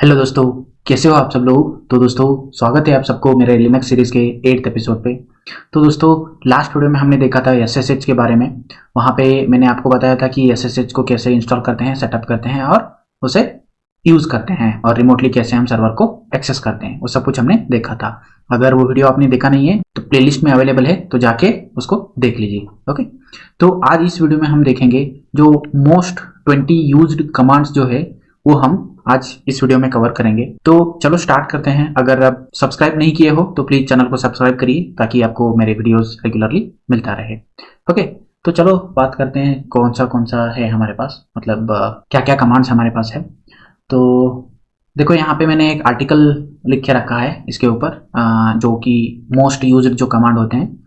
Hello दोस्तों, कैसे हो आप सब लोग। तो दोस्तों स्वागत है आप सबको मेरे लिनक्स सीरीज के 8th एपिसोड पे। तो दोस्तों लास्ट वीडियो में हमने देखा था SSH के बारे में। वहाँ पे मैंने आपको बताया था कि SSH को कैसे इंस्टॉल करते हैं, सेटअप करते हैं और उसे यूज़ करते हैं और रिमोटली कैसे हम सर्वर को एक्सेस करते हैं, वो सब कुछ हमने देखा था। अगर वो वीडियो आपने देखा नहीं है तो प्लेलिस्ट में अवेलेबल है, तो जाके उसको देख लीजिए। ओके, तो आज इस वीडियो में हम देखेंगे जो मोस्ट 20 यूज्ड कमांड्स जो है वो हम आज इस वीडियो में कवर करेंगे। तो चलो स्टार्ट करते हैं। अगर आप सब्सक्राइब नहीं किए हो तो प्लीज चैनल को सब्सक्राइब करिए ताकि आपको मेरे वीडियोस रेगुलरली मिलता रहे। ओके, तो चलो बात करते हैं कौन सा है हमारे पास, मतलब क्या क्या कमांड्स हमारे पास है। तो देखो यहाँ पे मैंने एक आर्टिकल लिख के रखा है इसके ऊपर, जो कि मोस्ट यूज्ड जो कमांड होते हैं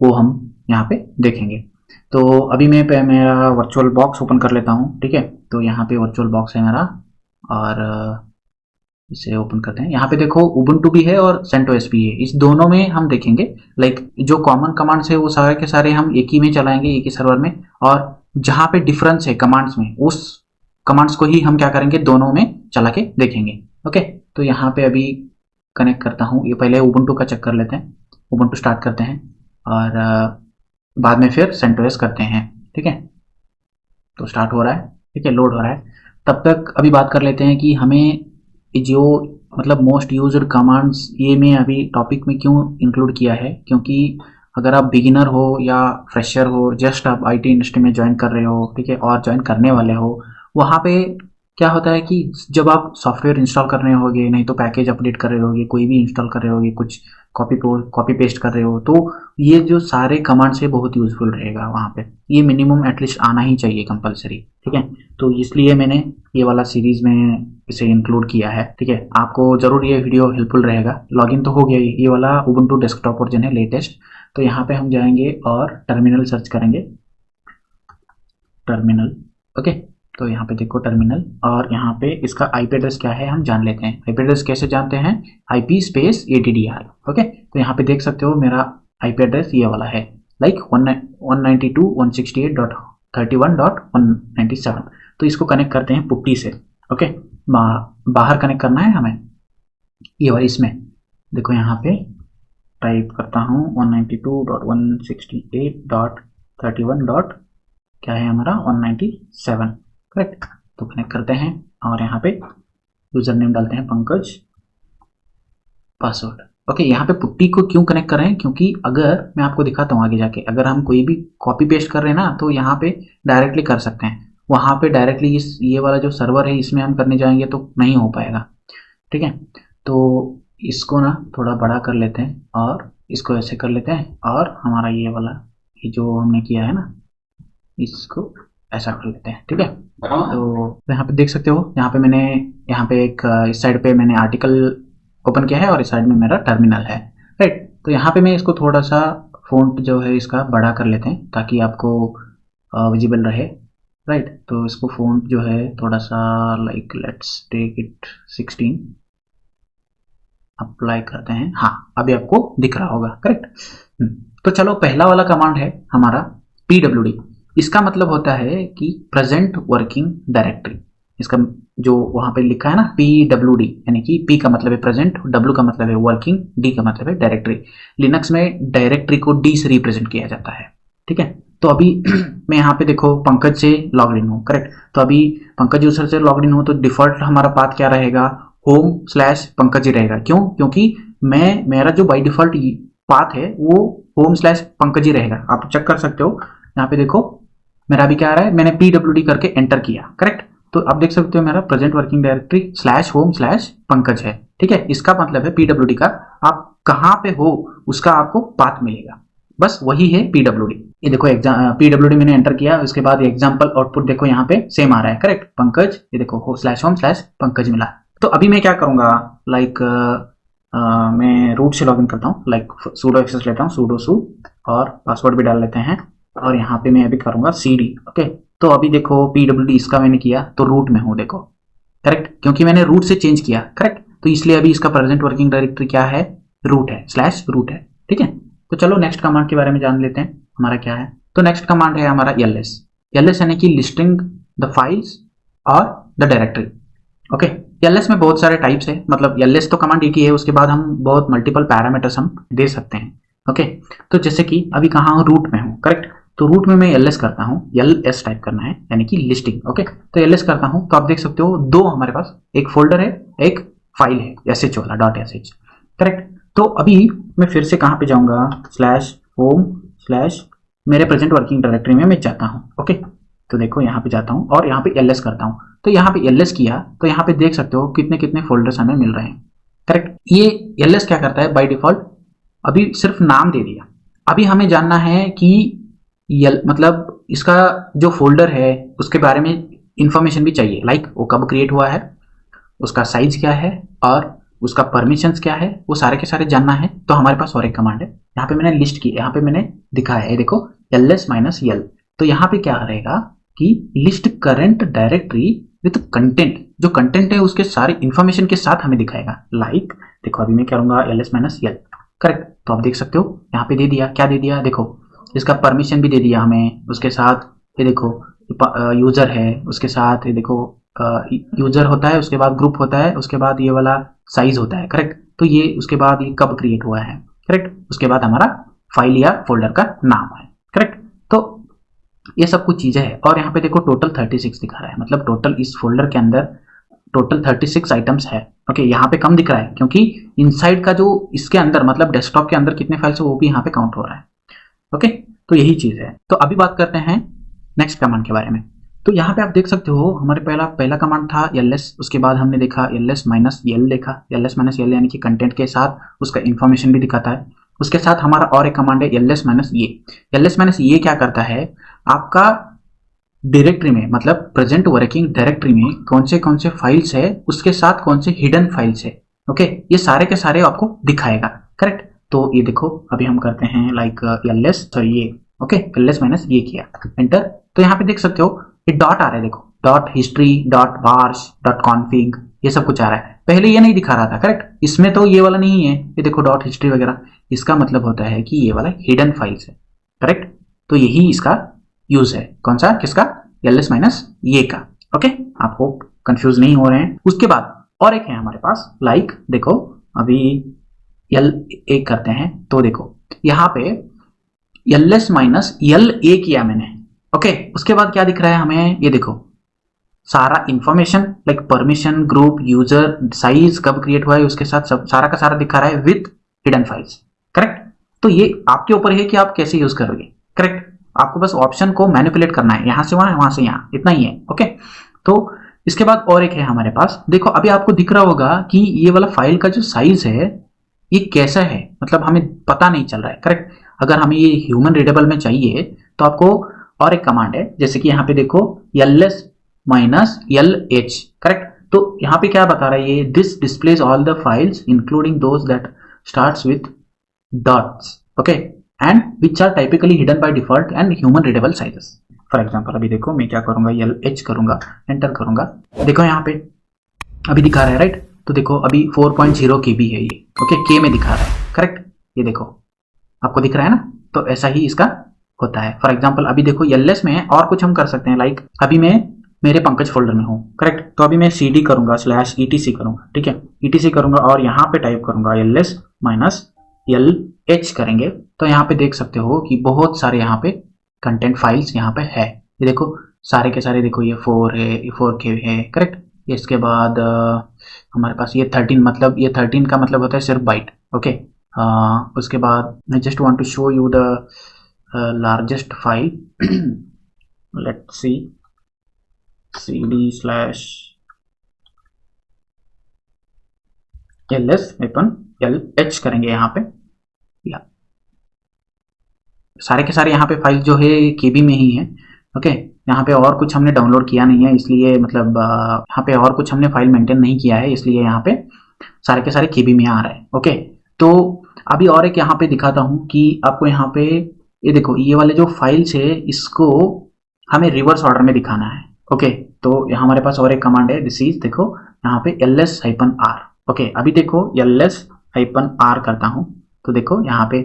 वो हम यहाँ पे देखेंगे। तो अभी मैं मेरा वर्चुअल बॉक्स ओपन कर लेता हूँ। ठीक है, तो यहाँ पे वर्चुअल बॉक्स है मेरा और इसे ओपन करते हैं। यहाँ पे देखो उबुंटू भी है और सेंटोस भी है, इस दोनों में हम देखेंगे। लाइक जो कॉमन कमांड्स है वो सारे के सारे हम एक ही में चलाएंगे, एक ही सर्वर में। और जहाँ पे डिफरेंस है कमांड्स में, उस कमांड्स को ही हम क्या करेंगे, दोनों में चला के देखेंगे। ओके, तो यहाँ पे अभी कनेक्ट करता हूँ। ये पहले उबुंटू का चेक कर लेते हैं, उबुंटू स्टार्ट करते हैं और बाद में फिर सेंटोस करते हैं। ठीक है, तो स्टार्ट हो रहा है। ठीक है, लोड हो रहा है। तब तक अभी बात कर लेते हैं कि हमें जो मतलब मोस्ट यूज्ड कमांड्स ये मैं अभी टॉपिक में क्यों इंक्लूड किया है, क्योंकि अगर आप बिगिनर हो या फ्रेशर हो, जस्ट आप आईटी इंडस्ट्री में ज्वाइन कर रहे हो, ठीक है, और ज्वाइन करने वाले हो, वहाँ पे क्या होता है कि जब आप सॉफ्टवेयर इंस्टॉल कर रहे होगे, नहीं तो पैकेज अपडेट कर रहे होगे, कोई भी इंस्टॉल कर रहे होगे, कुछ कॉपी पेस्ट कर रहे हो, तो ये जो सारे कमांड्स है बहुत यूजफुल रहेगा वहाँ पे। ये मिनिमम एटलीस्ट आना ही चाहिए कंपलसरी। ठीक है, तो इसलिए मैंने ये वाला सीरीज में इसे इंक्लूड किया है। ठीक है, आपको जरूर ये वीडियो हेल्पफुल रहेगा। लॉगिन तो हो गया, ये वाला उबुंटू डेस्कटॉप वर्जन है लेटेस्ट। तो यहाँ पे हम जाएंगे और टर्मिनल सर्च करेंगे, टर्मिनल। ओके, तो यहाँ पे देखो टर्मिनल, और यहाँ पे इसका आईपी एड्रेस क्या है हम जान लेते हैं। आईपी एड्रेस कैसे जानते हैं, IP स्पेस ADDR। ओके, तो यहाँ पे देख सकते हो मेरा आईपी एड्रेस ये वाला है, लाइक 192.168.31.197। तो इसको कनेक्ट करते हैं पुट्टी से। ओके, बाहर कनेक्ट करना है हमें, ये वाला इसमें देखो, यहाँ पे टाइप करता हूँ 192.168.31. क्या है हमारा 197, करेक्ट। तो कनेक्ट करते हैं और यहाँ पे यूजर नेम डालते हैं पंकज, पासवर्ड। ओके, यहाँ पे पुट्टी को क्यों कनेक्ट कर रहे हैं, क्योंकि अगर मैं आपको दिखाता हूँ आगे जाके, अगर हम कोई भी कॉपी पेस्ट कर रहे हैं ना, तो यहाँ पे डायरेक्टली कर सकते हैं। वहाँ पे डायरेक्टली इस ये वाला जो सर्वर है इसमें हम करने जाएंगे तो नहीं हो पाएगा। ठीक है, तो इसको ना थोड़ा बड़ा कर लेते हैं और इसको ऐसे कर लेते हैं, और हमारा ये वाला ये जो हमने किया है ना, इसको ऐसा कर लेते हैं। ठीक है, तो यहाँ पे देख सकते हो, यहाँ पे मैंने यहाँ पे एक इस साइड पे मैंने आर्टिकल ओपन किया है और इस साइड में मेरा टर्मिनल है। राइट, तो यहाँ पे मैं इसको थोड़ा सा फ़ॉन्ट जो है इसका बड़ा कर लेते हैं ताकि आपको विजिबल रहे। राइट, तो इसको फ़ॉन्ट जो है थोड़ा सा like let's take it 16, apply करते हैं। हाँ, अभी आपको दिख रहा होगा, करेक्ट। तो चलो पहला वाला कमांड है हमारा PWD। इसका मतलब होता है कि प्रेजेंट वर्किंग डायरेक्टरी। इसका जो वहां पे लिखा है ना PWD, यानी कि P का मतलब है प्रेजेंट, W का मतलब है वर्किंग, D का मतलब है डायरेक्टरी। लिनक्स में डायरेक्टरी को D से रिप्रेजेंट किया जाता है। ठीक है, तो अभी मैं यहाँ पे देखो पंकज से लॉग इन हूँ, करेक्ट। तो अभी पंकज यूजर से लॉग इन हूँ तो डिफॉल्ट हमारा पाथ क्या रहेगा, home/पंकज ही रहेगा। क्यों, क्योंकि मेरा जो बाई डिफॉल्ट पाथ है वो home/पंकज ही रहेगा। आप चेक कर सकते हो, यहाँ पे देखो मेरा अभी क्या आ रहा है, मैंने PWD करके एंटर किया, करेक्ट। तो आप देख सकते हो मेरा प्रेजेंट वर्किंग डायरेक्टरी /home/पंकज है। ठीक है, इसका मतलब है PWD का आप कहाँ पे हो उसका आपको पाथ मिलेगा, बस वही है PWD। ये देखो PWD मैंने एंटर किया, उसके बाद एग्जाम्पल आउटपुट देखो यहाँ पे सेम आ रहा है, करेक्ट। पंकज, ये देखो /home/पंकज मिला। तो अभी मैं क्या करूंगा, लाइक मैं रूट से लॉगिन करता हूँ, लाइक sudo एक्सेस लेता हूँ, sudo su, और पासवर्ड भी डाल लेते हैं। और यहाँ पे मैं अभी करूंगा CD। ओके, तो अभी देखो PWD इसका मैंने किया तो रूट में हूँ, देखो, करेक्ट, क्योंकि मैंने रूट से चेंज किया, करेक्ट। तो इसलिए अभी इसका प्रेजेंट वर्किंग डायरेक्टरी क्या है, रूट है, /root है। ठीक है, तो चलो नेक्स्ट कमांड के बारे में जान लेते हैं हमारा क्या है। तो नेक्स्ट कमांड है हमारा ls यानी कि लिस्टिंग द फाइल्स और द डायरेक्टरी। ओके, ls में बहुत सारे टाइप्स है, मतलब ls तो कमांड एक ही है, उसके बाद हम बहुत मल्टीपल पैरामीटर्स हम दे सकते हैं। ओके, तो जैसे कि अभी कहाँ हूँ, रूट में हूँ, करेक्ट। तो रूट में मैं ls करता हूँ, ls टाइप करना है यानी कि लिस्टिंग। ओके, तो ls करता हूँ तो आप देख सकते हो दो हमारे पास, एक फोल्डर है, एक फाइल है sh वाला .sh, करेक्ट। तो अभी मैं फिर से कहाँ पे जाऊँगा, /home/ मेरे प्रेजेंट वर्किंग डायरेक्टरी में मैं जाता हूँ। ओके, तो देखो यहाँ पे जाता हूँ और यहाँ पे ls करता हूँ, तो यहाँ पे ls किया तो यहाँ पे देख सकते हो कितने कितने फोल्डर्स हमें मिल रहे हैं, करेक्ट। ये ls क्या करता है बाय डिफॉल्ट, अभी सिर्फ नाम दे दिया। अभी हमें जानना है कि मतलब इसका जो फोल्डर है उसके बारे में इंफॉर्मेशन भी चाहिए, लाइक वो कब क्रिएट हुआ है, उसका साइज क्या है और उसका परमिशंस क्या है, वो सारे के सारे जानना है। तो हमारे पास और एक कमांड है, यहाँ पे मैंने लिस्ट की, यहाँ पे मैंने दिखाया है, देखो ls-l। तो यहाँ पे क्या रहेगा कि list current directory with content, जो कंटेंट है उसके सारे इंफॉर्मेशन के साथ हमें दिखाएगा। लाइक देखो अभी मैं क्या करूंगा, ls-l, करेक्ट। तो आप देख सकते हो यहाँ पे दे दिया, क्या दे दिया, देखो इसका परमिशन भी दे दिया हमें, उसके साथ ये देखो यूजर है, उसके साथ ये देखो यूजर होता है, उसके बाद ग्रुप होता है, उसके बाद ये वाला साइज होता है, करेक्ट। तो ये उसके बाद ये कब क्रिएट हुआ है, करेक्ट, उसके बाद हमारा फाइल या फोल्डर का नाम है, करेक्ट। तो ये सब कुछ चीजें हैं। और यहाँ पे देखो टोटल 36 दिखा रहा है, मतलब टोटल इस फोल्डर के अंदर टोटल 36 आइटम्स है। ओके, यहाँ पे कम दिख रहा है क्योंकि इनसाइड का जो इसके अंदर मतलब डेस्कटॉप के अंदर कितने फाइल्स है वो भी यहाँ पे काउंट हो रहा है। ओके, तो यही चीज है। तो अभी बात करते हैं नेक्स्ट कमांड के बारे में। तो यहाँ पे आप देख सकते हो हमारे पहला कमांड था ls, उसके बाद हमने देखा ls-l देखा, ls-l यानी कि कंटेंट के साथ उसका इंफॉर्मेशन भी दिखाता है। उसके साथ हमारा और एक कमांड है ls-a। ls-a क्या करता है, आपका डायरेक्टरी में मतलब प्रेजेंट वर्किंग डायरेक्टरी में कौन से फाइल्स है, उसके साथ कौन से हिडन फाइल्स है। ओके, ये सारे के सारे आपको दिखाएगा, करेक्ट। तो ये देखो अभी हम करते हैं लाइक ls, सॉरी ये, ओके, ls-a किया, एंटर। तो यहाँ पे देख सकते हो ये डॉट आ रहा है, देखो .history, .bars, .config, ये सब कुछ आ रहा है। पहले ये नहीं दिखा रहा था, करेक्ट, इसमें तो ये वाला नहीं है, ये देखो .history वगैरह, इसका मतलब होता है कि ये वाला हिडन फाइल्स है, करेक्ट। तो यही इसका यूज है, कौन सा, किसका, ls-a का। ओके, आपको कंफ्यूज नहीं हो रहे हैं। उसके बाद और एक है हमारे पास, लाइक देखो अभी l करते हैं तो देखो यहाँ पे ls-la किया मैंने। ओके, उसके बाद क्या दिख रहा है हमें, ये देखो सारा information like permission, group, user, size, कब क्रिएट हुआ है, उसके साथ सब सारा का सारा दिखा रहा है विथ हिडन फाइल्स, करेक्ट। तो ये आपके ऊपर है कि आप कैसे यूज करोगे, करेक्ट। आपको बस ऑप्शन को मैनिपुलेट करना है, यहां से वहां से यहां, इतना ही है। ओके, तो इसके बाद और एक है हमारे पास, देखो अभी आपको दिख रहा होगा कि ये वाला फाइल का जो साइज है ये कैसा है, मतलब हमें पता नहीं चल रहा है, करेक्ट। अगर हमें ये ह्यूमन रीडेबल में चाहिए तो आपको और एक कमांड है, जैसे कि यहाँ पे देखो ls-lh, करेक्ट। तो यहाँ पे क्या बता रहा है ये, this displays all the files including those that starts with dots, okay, and which are typically hidden by default and human readable sizes. For example अभी देखो मैं क्या करूंगा, ls करूंगा, एंटर करूंगा, देखो यहाँ पे अभी दिखा रहा है, राइट। तो देखो अभी 4.0 KB है ये, ओके, के में दिखा रहा है, करेक्ट। ये देखो आपको दिख रहा है ना, तो ऐसा ही इसका होता है। फॉर एग्जांपल अभी देखो ls में और कुछ हम कर सकते हैं, लाइक अभी मैं मेरे पंकज फोल्डर में हूँ, करेक्ट। तो अभी मैं cd करूंगा /etc करूंगा, ठीक है, etc करूंगा और यहाँ पे टाइप करूंगा ls-lh करेंगे। तो यहाँ पे देख सकते हो कि बहुत सारे यहाँ पे कंटेंट फाइल्स यहाँ पे है। ये देखो सारे के सारे, देखो ये 4 है, ये 4K है, करेक्ट। इसके बाद हमारे पास ये 13, मतलब ये 13 का मतलब होता है सिर्फ बाइट, ओके। उसके बाद मैं just want to show you the largest file, let's see, cd/ls-lh करेंगे यहाँ पे, या सारे के सारे यहाँ पे फाइल जो है केबी में ही है, ओके। यहाँ पे और कुछ हमने डाउनलोड किया नहीं है, इसलिए मतलब यहाँ पे और कुछ हमने फाइल मेंटेन नहीं किया है, इसलिए यहाँ पे सारे के सारे केबी में आ रहा है, ओके। तो अभी और एक यहाँ पे दिखाता हूँ कि आपको यहाँ पे ये देखो ये वाले जो फाइल्स है इसको हमें रिवर्स ऑर्डर में दिखाना है, ओके। तो यहाँ हमारे पास और एक कमांड है, दिस इज, देखो यहाँ पे ls-r, ओके। अभी देखो ls-r करता हूँ तो देखो यहाँ पे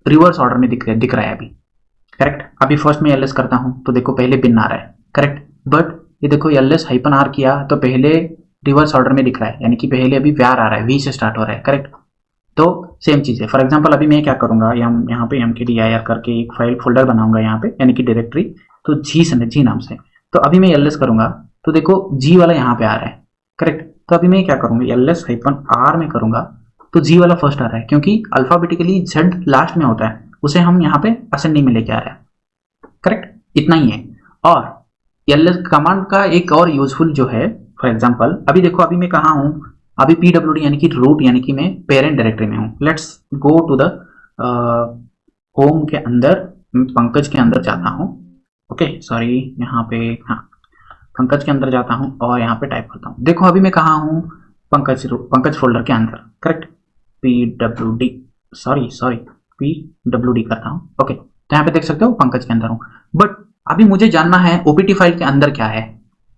रिवर्स ऑर्डर में दिख रहा है अभी, करेक्ट। अभी फर्स्ट में ls करता हूँ तो देखो पहले बिन आ रहा है, करेक्ट। बट ये देखो ls-r किया तो पहले रिवर्स ऑर्डर में दिख रहा है, यानी कि पहले अभी व्यार आ रहा है, वी से स्टार्ट हो रहा है, करेक्ट। तो सेम चीज़ है। फॉर एग्जांपल अभी मैं क्या करूँगा, यहाँ पे mkdir करके एक फाइल फोल्डर बनाऊंगा यहाँ पे, यानी कि डायरेक्टरी, तो जी नाम से। तो अभी मैं ls करूँगा तो देखो जी वाला यहाँ पे आ रहा है, करेक्ट। तो अभी मैं क्या करूँगा, ls-r में करूँगा तो जी वाला फर्स्ट आ रहा है, क्योंकि अल्फाबेटिकली z लास्ट में होता है, उसे हम यहाँ पे असेंडिंग में लेके आ रहे हैं, करेक्ट। इतना ही है। और ls कमांड का एक और यूजफुल जो है, फॉर एग्जांपल अभी देखो, अभी मैं कहाँ हूँ, अभी pwd यानी कि रूट, यानी कि मैं पेरेंट डायरेक्टरी में हूँ। Let's go to the home के अंदर, पंकज के अंदर जाता हूँ, ओके सॉरी, यहाँ पे हाँ पंकज के अंदर जाता हूँ और यहाँ पे टाइप करता हूँ। देखो अभी मैं कहाँ हूँ, पंकज फोल्डर के अंदर, करेक्ट। pwd pwd करता हूँ, ओके। तो यहाँ पे देख सकते हो पंकज के अंदर हूँ। बट अभी मुझे जानना है ओपीटी फाइल के अंदर क्या है।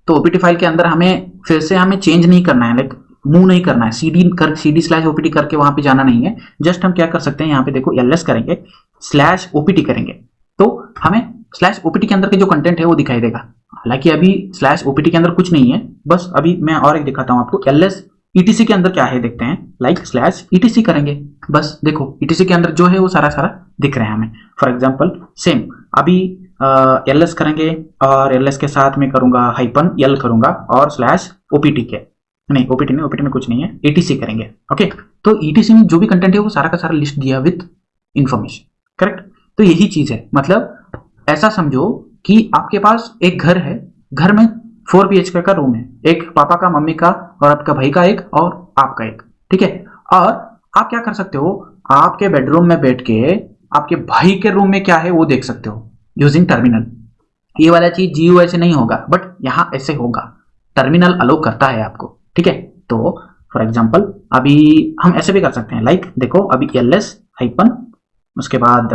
तो ओपीटी फाइल के अंदर हमें फिर से हमें चेंज नहीं करना है, लाइक मूव नहीं करना है, cd/opt करके वहां पे जाना नहीं है। जस्ट हम क्या कर सकते हैं, यहाँ पे देखो ls करेंगे, /opt करेंगे, तो हमें /opt के अंदर के जो कंटेंट है वो दिखाई देगा। हालांकि अभी /opt के अंदर कुछ नहीं है, बस अभी मैं और एक दिखाता हूँ आपको, ls etc के अंदर क्या है देखते हैं, लाइक /etc करेंगे, बस देखो etc के अंदर जो है वो सारा दिख रहा है हमें। फॉर एग्जाम्पल सेम अभी ls करेंगे और ls के साथ में करूंगा -l करूंगा और /opt के नहीं, ओपीटी में कुछ नहीं है, etc करेंगे, ओके। तो etc में जो भी कंटेंट है वो सारा का सारा लिस्ट दिया विद इंफॉर्मेशन, करेक्ट। तो यही चीज है, मतलब ऐसा समझो कि आपके पास एक घर है, घर में 4 BHK का रूम है, एक पापा का, मम्मी का और आपका भाई का एक और आपका एक, ठीक है। और आप क्या कर सकते हो, आपके बेडरूम में बैठ के आपके भाई के रूम में क्या है वो देख सकते हो यूजिंग टर्मिनल। ये वाला चीज GUI से नहीं होगा, बट यहाँ ऐसे होगा, टर्मिनल अलो करता है आपको, ठीक है। तो फॉर एग्जाम्पल अभी हम ऐसे भी कर सकते हैं, लाइक देखो अभी ls हाइपन उसके बाद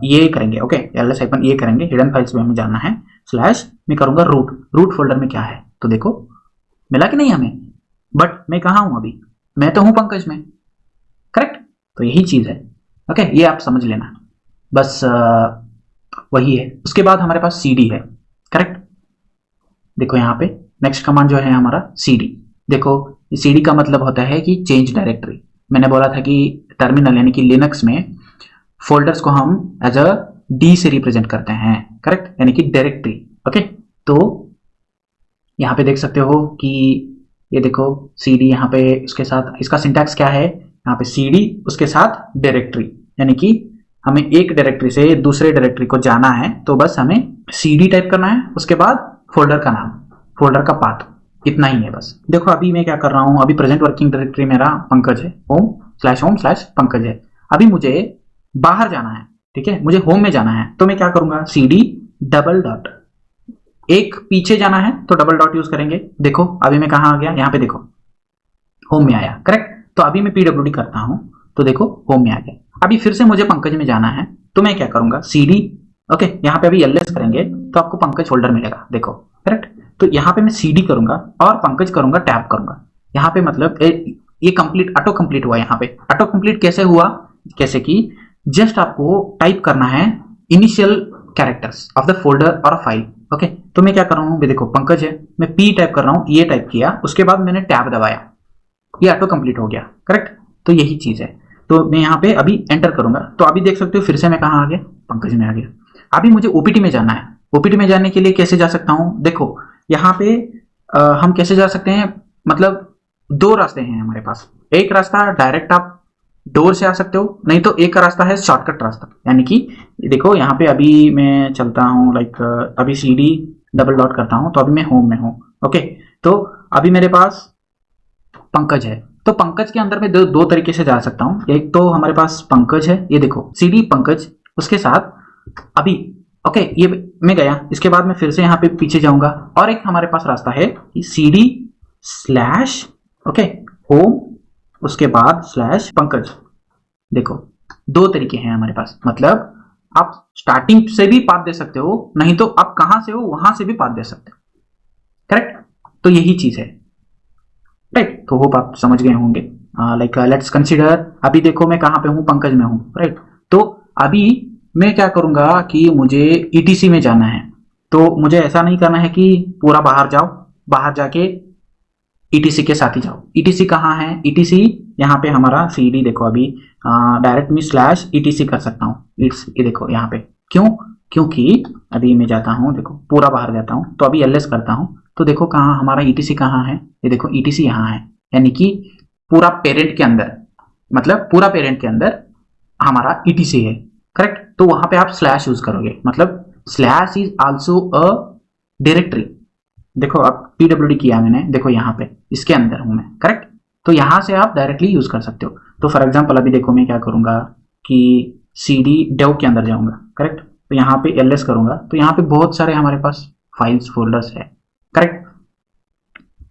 ये करेंगे, ओके, ls ये करेंगे, हिडन फाइल्स में हमें जानना है, स्लैश मैं करूंगा रूट फोल्डर में क्या है, तो देखो मिला कि नहीं हमें। बट मैं कहाँ हूं अभी, मैं तो हूं पंकज में, करेक्ट। तो यही चीज है, ओके, ये आप समझ लेना, बस वही है। उसके बाद हमारे पास cd है, करेक्ट। देखो यहाँ पे नेक्स्ट कमांड जो है हमारा cd, देखो cd का मतलब होता है कि चेंज डायरेक्टरी। मैंने बोला था कि टर्मिनल यानी कि लिनक्स में फोल्डर्स को हम एज अ डी से रिप्रेजेंट करते हैं, करेक्ट, यानी कि डायरेक्टरी, ओके। तो यहाँ पे देख सकते हो कि ये देखो cd, यहाँ पे उसके साथ इसका सिंटैक्स क्या है, यहाँ पे cd उसके साथ डायरेक्टरी, यानी कि हमें एक डायरेक्टरी से दूसरे डायरेक्टरी को जाना है, तो बस हमें cd टाइप करना है, उसके बाद फोल्डर का नाम, फोल्डर का पाथ, इतना ही है बस। देखो अभी मैं क्या कर रहा हूँ, अभी प्रेजेंट वर्किंग डायरेक्टरी मेरा पंकज है, होम//पंकज है। अभी मुझे बाहर जाना है, ठीक है, मुझे होम में जाना है, तो मैं क्या करूंगा, cd डबल डॉट, एक पीछे जाना है तो डबल डॉट यूज करेंगे। देखो अभी मैं कहाँ आ गया, यहाँ पे देखो होम में आया, करेक्ट। तो अभी मैं pwd करता हूँ तो देखो होम में आ गया। अभी फिर से मुझे पंकज में जाना है, तो मैं क्या करूंगा, cd, ओके, यहाँ पे अभी ls करेंगे तो आपको पंकज फोल्डर मिलेगा, देखो, करेक्ट। तो यहाँ पे मैं cd करूंगा और पंकज करूंगा, टैप करूंगा। यहाँ पे मतलब ये कंप्लीट, ऑटो कंप्लीट हुआ। यहाँ पे ऑटो कंप्लीट कैसे हुआ, कैसे कि जस्ट आपको टाइप करना है initial characters of the folder और फाइल, ओके। तो मैं क्या कर रहा हूँ, देखो पंकज है, मैं p टाइप कर रहा हूँ, ये टाइप किया, उसके बाद मैंने टैब दबाया, ये ऑटो कंप्लीट हो गया, करेक्ट। तो यही चीज है। तो मैं यहाँ पे अभी एंटर करूंगा, तो अभी देख सकते हो फिर से मैं कहाँ आ गया, पंकज में आ गया। अभी मुझे ओपीटी में जाना है, ओपीटी में जाने के लिए कैसे जा सकता हूँ, देखो यहाँ पे हम कैसे जा सकते हैं, मतलब 2 रास्ते हैं हमारे पास। एक रास्ता डायरेक्ट आप डोर से आ सकते हो, नहीं तो एक रास्ता है शॉर्टकट रास्ता, यानी कि देखो यहाँ पे अभी मैं चलता हूँ, लाइक अभी cd डबल डॉट करता हूँ, तो अभी मैं होम में हूँ, ओके। तो अभी मेरे पास पंकज है, तो पंकज के अंदर मैं दो तरीके से जा सकता हूँ। एक तो हमारे पास पंकज है, ये देखो cd पंकज, उसके साथ अभी, ओके, ये मैं गया, इसके बाद मैं फिर से यहाँ पे पीछे जाऊंगा, और एक हमारे पास रास्ता है कि cd स्लैश, ओके, होम, उसके बाद /पंकज। देखो 2 तरीके हैं हमारे पास, मतलब आप स्टार्टिंग से भी पाथ दे सकते हो, नहीं तो आप कहां से हो वहां से भी पाथ दे सकते हो, करेक्ट। तो यही चीज है, राइट। तो होप आप समझ गए होंगे। लाइक लेट्स कंसीडर, अभी देखो मैं कहां पे हूं, पंकज में हूं, राइट। तो अभी मैं क्या करूंगा कि मुझे etc में जाना है, तो मुझे ऐसा नहीं करना है कि पूरा बाहर जाओ, बाहर जाके ईटीसी के साथ ही जाओ। ईटीसी कहाँ है? ईटीसी यहाँ पे हमारा सीडी देखो, अभी डायरेक्ट में स्लैश ईटीसी कर सकता हूँ। ये देखो यहाँ पे, क्यों? क्योंकि अभी मैं जाता हूँ, देखो पूरा बाहर जाता हूँ, तो अभी एलएस करता हूँ, तो देखो कहाँ हमारा ईटीसी कहाँ है, ये देखो ईटीसी यहाँ है, यानी कि पूरा पेरेंट के अंदर, मतलब पूरा पेरेंट के अंदर हमारा ईटीसी है, करेक्ट। तो वहां पे आप स्लैश यूज करोगे, मतलब slash is also a directory. देखो अब पीडब्ल्यूडी किया मैंने, देखो यहाँ पे इसके अंदर हूं मैं, करेक्ट। तो यहां से आप डायरेक्टली यूज कर सकते हो। तो फॉर एग्जांपल अभी देखो मैं क्या करूंगा कि सीडी डेव के अंदर जाऊंगा, करेक्ट। तो यहाँ पे एलएस करूंगा, तो यहाँ पे बहुत सारे हमारे पास फाइल्स फोल्डर्स है, करेक्ट।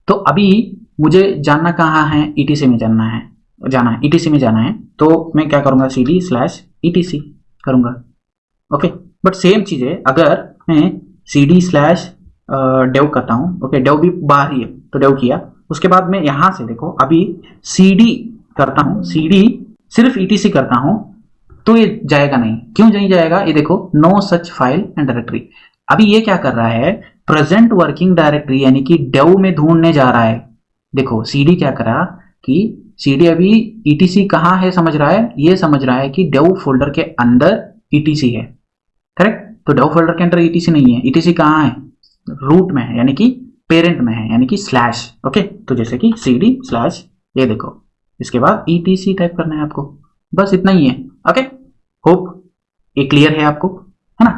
तो अभी मुझे जानना कहाँ है, ईटीसी में जाना है, ईटीसी में जाना है, तो मैं क्या करूंगा, सीडी स्लैश ईटीसी करूंगा, ओके। बट सेम चीज है, अगर मैं सीडी स्लैश डेव करता हूँ, ओके, डेव भी बाहर ही है, तो डेव किया, उसके बाद मैं यहां से देखो अभी सीडी करता हूँ, सीडी सिर्फ ईटीसी करता हूँ, तो ये जाएगा नहीं। क्यों नहीं जाएगा? ये देखो, no such file and directory. अभी ये क्या कर रहा है, प्रेजेंट वर्किंग डायरेक्टरी यानी कि डेव में ढूंढने जा रहा है। देखो सीडी क्या करा कि सीडी अभी ईटीसी कहाँ है समझ रहा है, ये समझ रहा है कि डेव फोल्डर के अंदर ईटीसी है, करेक्ट। तो डेव फोल्डर के अंदर ईटीसी नहीं है, ईटीसी कहाँ है, रूट में है, यानी कि पेरेंट में है, यानी कि स्लैश, ओके। तो जैसे कि सीडी स्लैश, ये देखो, इसके बाद ईटीसी टाइप करना है आपको, बस इतना ही है, ओके। होप ये क्लियर है आपको, है ना।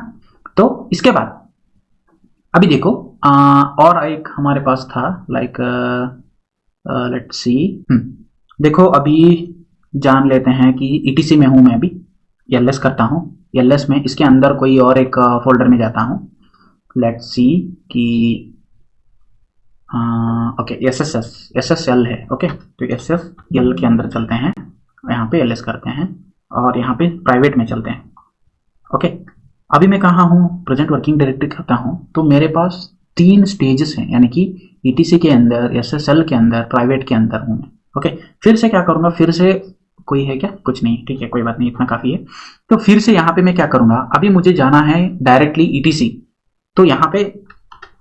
तो इसके बाद अभी देखो और एक हमारे पास था, लाइक लेट्स सी, देखो अभी जान लेते हैं कि ईटीसी में हूं मैं, अभी एलएस करता हूं, एलएस में इसके अंदर कोई और एक फोल्डर में जाता हूं, लेट्स सी कि ओके एसएसएल है, ओके। तो एसएसएल के अंदर चलते हैं, यहाँ पे एलएस करते हैं और यहाँ पे प्राइवेट में चलते हैं, ओके। अभी मैं कहाँ हूँ, प्रेजेंट वर्किंग डायरेक्टरी करता हूँ, तो मेरे पास 3 स्टेजेस हैं, यानी कि ईटीसी के अंदर, एसएसएल के अंदर, प्राइवेट के अंदर हूँ, ओके। फिर से क्या करूँगा, फिर से कोई है क्या, कुछ नहीं, ठीक है, कोई बात नहीं, इतना काफी है। तो फिर से यहाँ पे मैं क्या करूँगा, अभी मुझे जाना है डायरेक्टली ईटीसी, तो यहाँ पे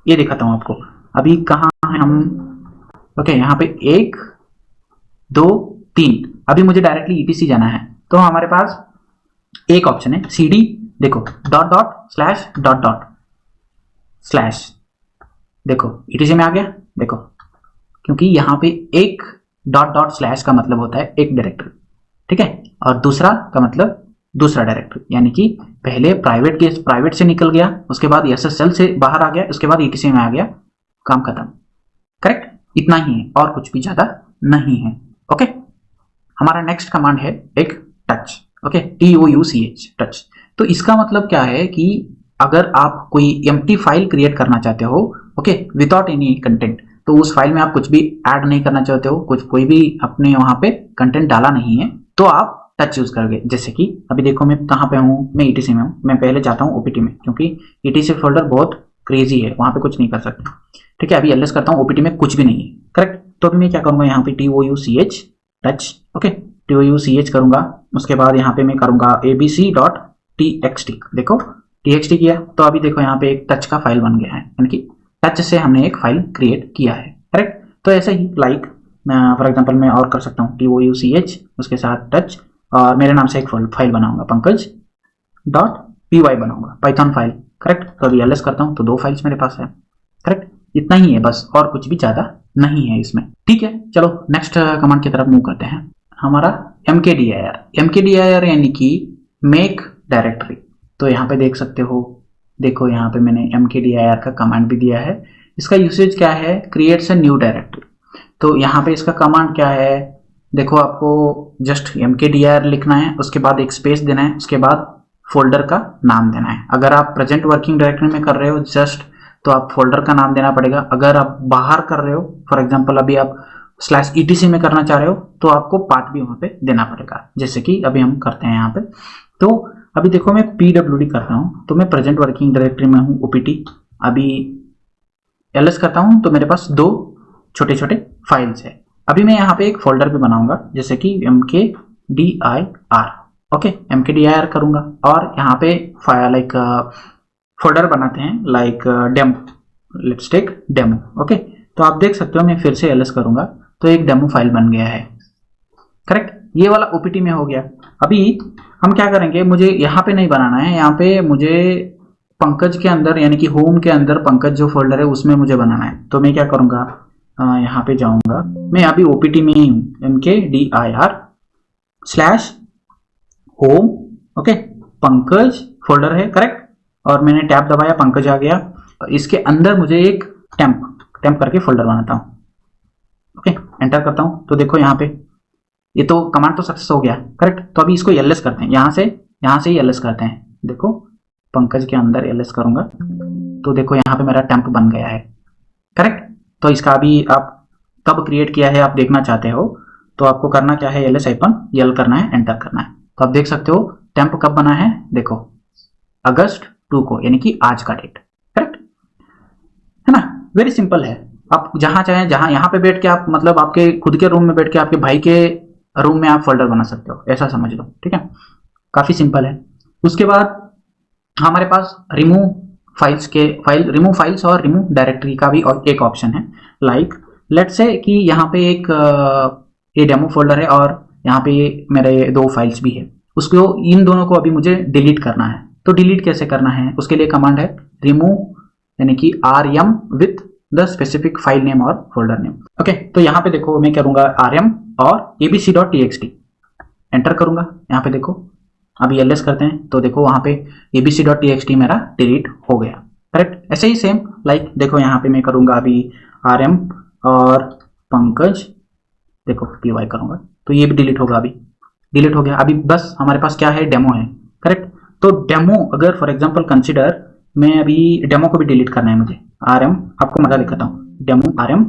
ये दिखाता हूँ आपको, अभी कहाँ है हम, ओके। यहाँ पे 1 2 3, अभी मुझे डायरेक्टली ईटीसी जाना है, तो हमारे पास एक ऑप्शन है सीडी, देखो dot dot slash dot dot slash, देखो ईटीसी में आ गया, देखो, क्योंकि यहाँ पे एक डॉट डॉट स्लैश का मतलब होता है एक डायरेक्टरी, ठीक है, और दूसरा का मतलब दूसरा डायरेक्टरी, यानी कि पहले प्राइवेट से निकल गया, उसके बाद एसएसएल से बाहर आ गया, उसके बाद ईटीसी में आ गया, काम खत्म, करेक्ट। इतना ही है और कुछ भी ज्यादा नहीं है, ओके। हमारा नेक्स्ट कमांड है एक टच, ओके, TOUCH, टच। तो इसका मतलब क्या है कि अगर आप कोई एम्प्टी फाइल क्रिएट करना चाहते हो, ओके, विदाउट एनी कंटेंट, तो उस फाइल में आप कुछ भी ऐड नहीं करना चाहते हो, कोई भी अपने वहां पे कंटेंट डाला नहीं है, तो आप टच यूज करोगे। जैसे कि अभी देखो मैं कहाँ पे हूँ, मैं ईटीसी में हूँ, मैं पहले जाता हूँ ओपीटी में, क्योंकि ईटीसी फोल्डर बहुत क्रेजी है, वहां पे कुछ नहीं कर सकते, ठीक है। अभी एलएस करता हूँ, ओपीटी में कुछ भी नहीं है, करेक्ट। तो अभी मैं क्या करूंगा, यहाँ पे TOUCH टच, ओके, TOUCH करूंगा, उसके बाद यहाँ पे मैं करूंगा abc.txt, देखो txt किया, तो अभी देखो यहाँ पे एक टच का फाइल बन गया है, यानी कि टच से हमने एक फाइल क्रिएट किया है, करेक्ट। तो ऐसे ही लाइक फॉर एग्जांपल मैं और कर सकता हूँ TOUCH, उसके साथ टच, और मेरे नाम से एक फाइल बनाऊंगा, pankaj.py बनाऊंगा, पाइथन फाइल, करेक्ट। तो अभी एलएस करता हूँ, तो 2 फाइल्स मेरे पास है, करेक्ट। इतना ही है बस, और कुछ भी ज्यादा नहीं है इसमें, ठीक है। चलो नेक्स्ट कमांड की तरफ मूव करते हैं। हमारा mkdir यानी कि मेक डायरेक्टरी। तो यहाँ पे देख सकते हो, देखो यहाँ पे मैंने mkdir का कमांड भी दिया है। इसका यूसेज क्या है, क्रिएट्स अ न्यू डायरेक्टरी। तो यहाँ पे इसका कमांड क्या है, देखो आपको जस्ट mkdir लिखना है, उसके बाद एक स्पेस देना है, उसके बाद फोल्डर का नाम देना है। अगर आप प्रेजेंट वर्किंग डायरेक्टरी में कर रहे हो जस्ट, तो आप फोल्डर का नाम देना पड़ेगा। अगर आप बाहर कर रहे हो, फॉर एग्जांपल अभी आप /etc में करना चाह रहे हो, तो आपको पाथ भी वहां पे देना पड़ेगा, जैसे कि अभी हम करते हैं यहाँ पे। तो अभी देखो मैं pwd कर रहा हूँ, तो मैं प्रेजेंट वर्किंग डायरेक्टरी में हूँ opt। अभी ls करता हूँ, तो मेरे पास 2 छोटे छोटे फाइल्स है। अभी मैं यहाँ पे एक फोल्डर भी बनाऊंगा, जैसे कि mkdir, ओके, mkdir करूंगा, और यहाँ पे फोल्डर बनाते हैं, like demo, let's take demo, okay. तो आप देख सकते हो मैं फिर से ls करूंगा तो एक डेमो फाइल बन गया है। करेक्ट, ये वाला ओपीटी में हो गया। अभी हम क्या करेंगे, मुझे यहाँ पे नहीं बनाना है, यहाँ पे मुझे पंकज के अंदर यानी कि होम के अंदर पंकज जो फोल्डर है उसमें मुझे बनाना है। तो मैं क्या करूंगा, यहाँ पे जाऊंगा, मैं अभी ओपीटी में ही हूँ, mkdir slash home, okay, Pankaj folder है, करेक्ट, और मैंने टैब दबाया, पंकज आ गया। इसके अंदर मुझे एक टेम्प करके फोल्डर बनाता हूँ, ओके, एंटर करता हूँ। तो देखो यहाँ पे ये तो कमांड तो सक्सेस हो गया, करेक्ट। तो अभी इसको ls करते हैं, यहाँ से ही ls करते हैं। देखो पंकज के अंदर ls करूंगा तो देखो यहाँ पे मेरा टेम्प बन गया है, करेक्ट। तो इसका अभी आप कब क्रिएट किया है आप देखना चाहते हो तो आपको करना क्या है, ls-l करना है, एंटर करना है। तो आप देख सकते हो टेम्प कब बना है, देखो अगस्त 2 को, यानी कि आज का डेट, करेक्ट है ना। वेरी सिंपल है। आप जहां चाहें, जहां यहाँ पे बैठ के आप मतलब आपके खुद के रूम में बैठ के आपके भाई के रूम में आप फोल्डर बना सकते हो, ऐसा समझ लो, ठीक है। काफी सिंपल है। उसके बाद हमारे पास रिमूव फाइल्स और रिमूव डायरेक्टरी का भी एक ऑप्शन है। लाइक लेट्स से कि यहाँ पे एक ये डेमो फोल्डर है और यहाँ पे मेरे 2 फाइल्स भी है, उसको इन दोनों को अभी मुझे डिलीट करना है। तो डिलीट कैसे करना है, उसके लिए कमांड है रिमूव यानी कि rm with the specific file name और फोल्डर नेम, ओके। तो यहाँ पे देखो मैं करूंगा rm और abc.txt, एंटर करूंगा। यहाँ पे देखो अभी ls करते हैं तो देखो वहां पे abc.txt मेरा डिलीट हो गया, करेक्ट। ऐसे ही सेम लाइक देखो यहाँ पे मैं करूंगा अभी rm और पंकज, देखो py करूंगा तो ये भी डिलीट होगा, अभी डिलीट हो गया। अभी बस हमारे पास क्या है, डेमो है, करेक्ट। तो डेमो अगर फॉर एग्जांपल कंसीडर मैं अभी डेमो को भी डिलीट करना है मुझे, rm आपको मजा दिखाता हूँ, डेमो rm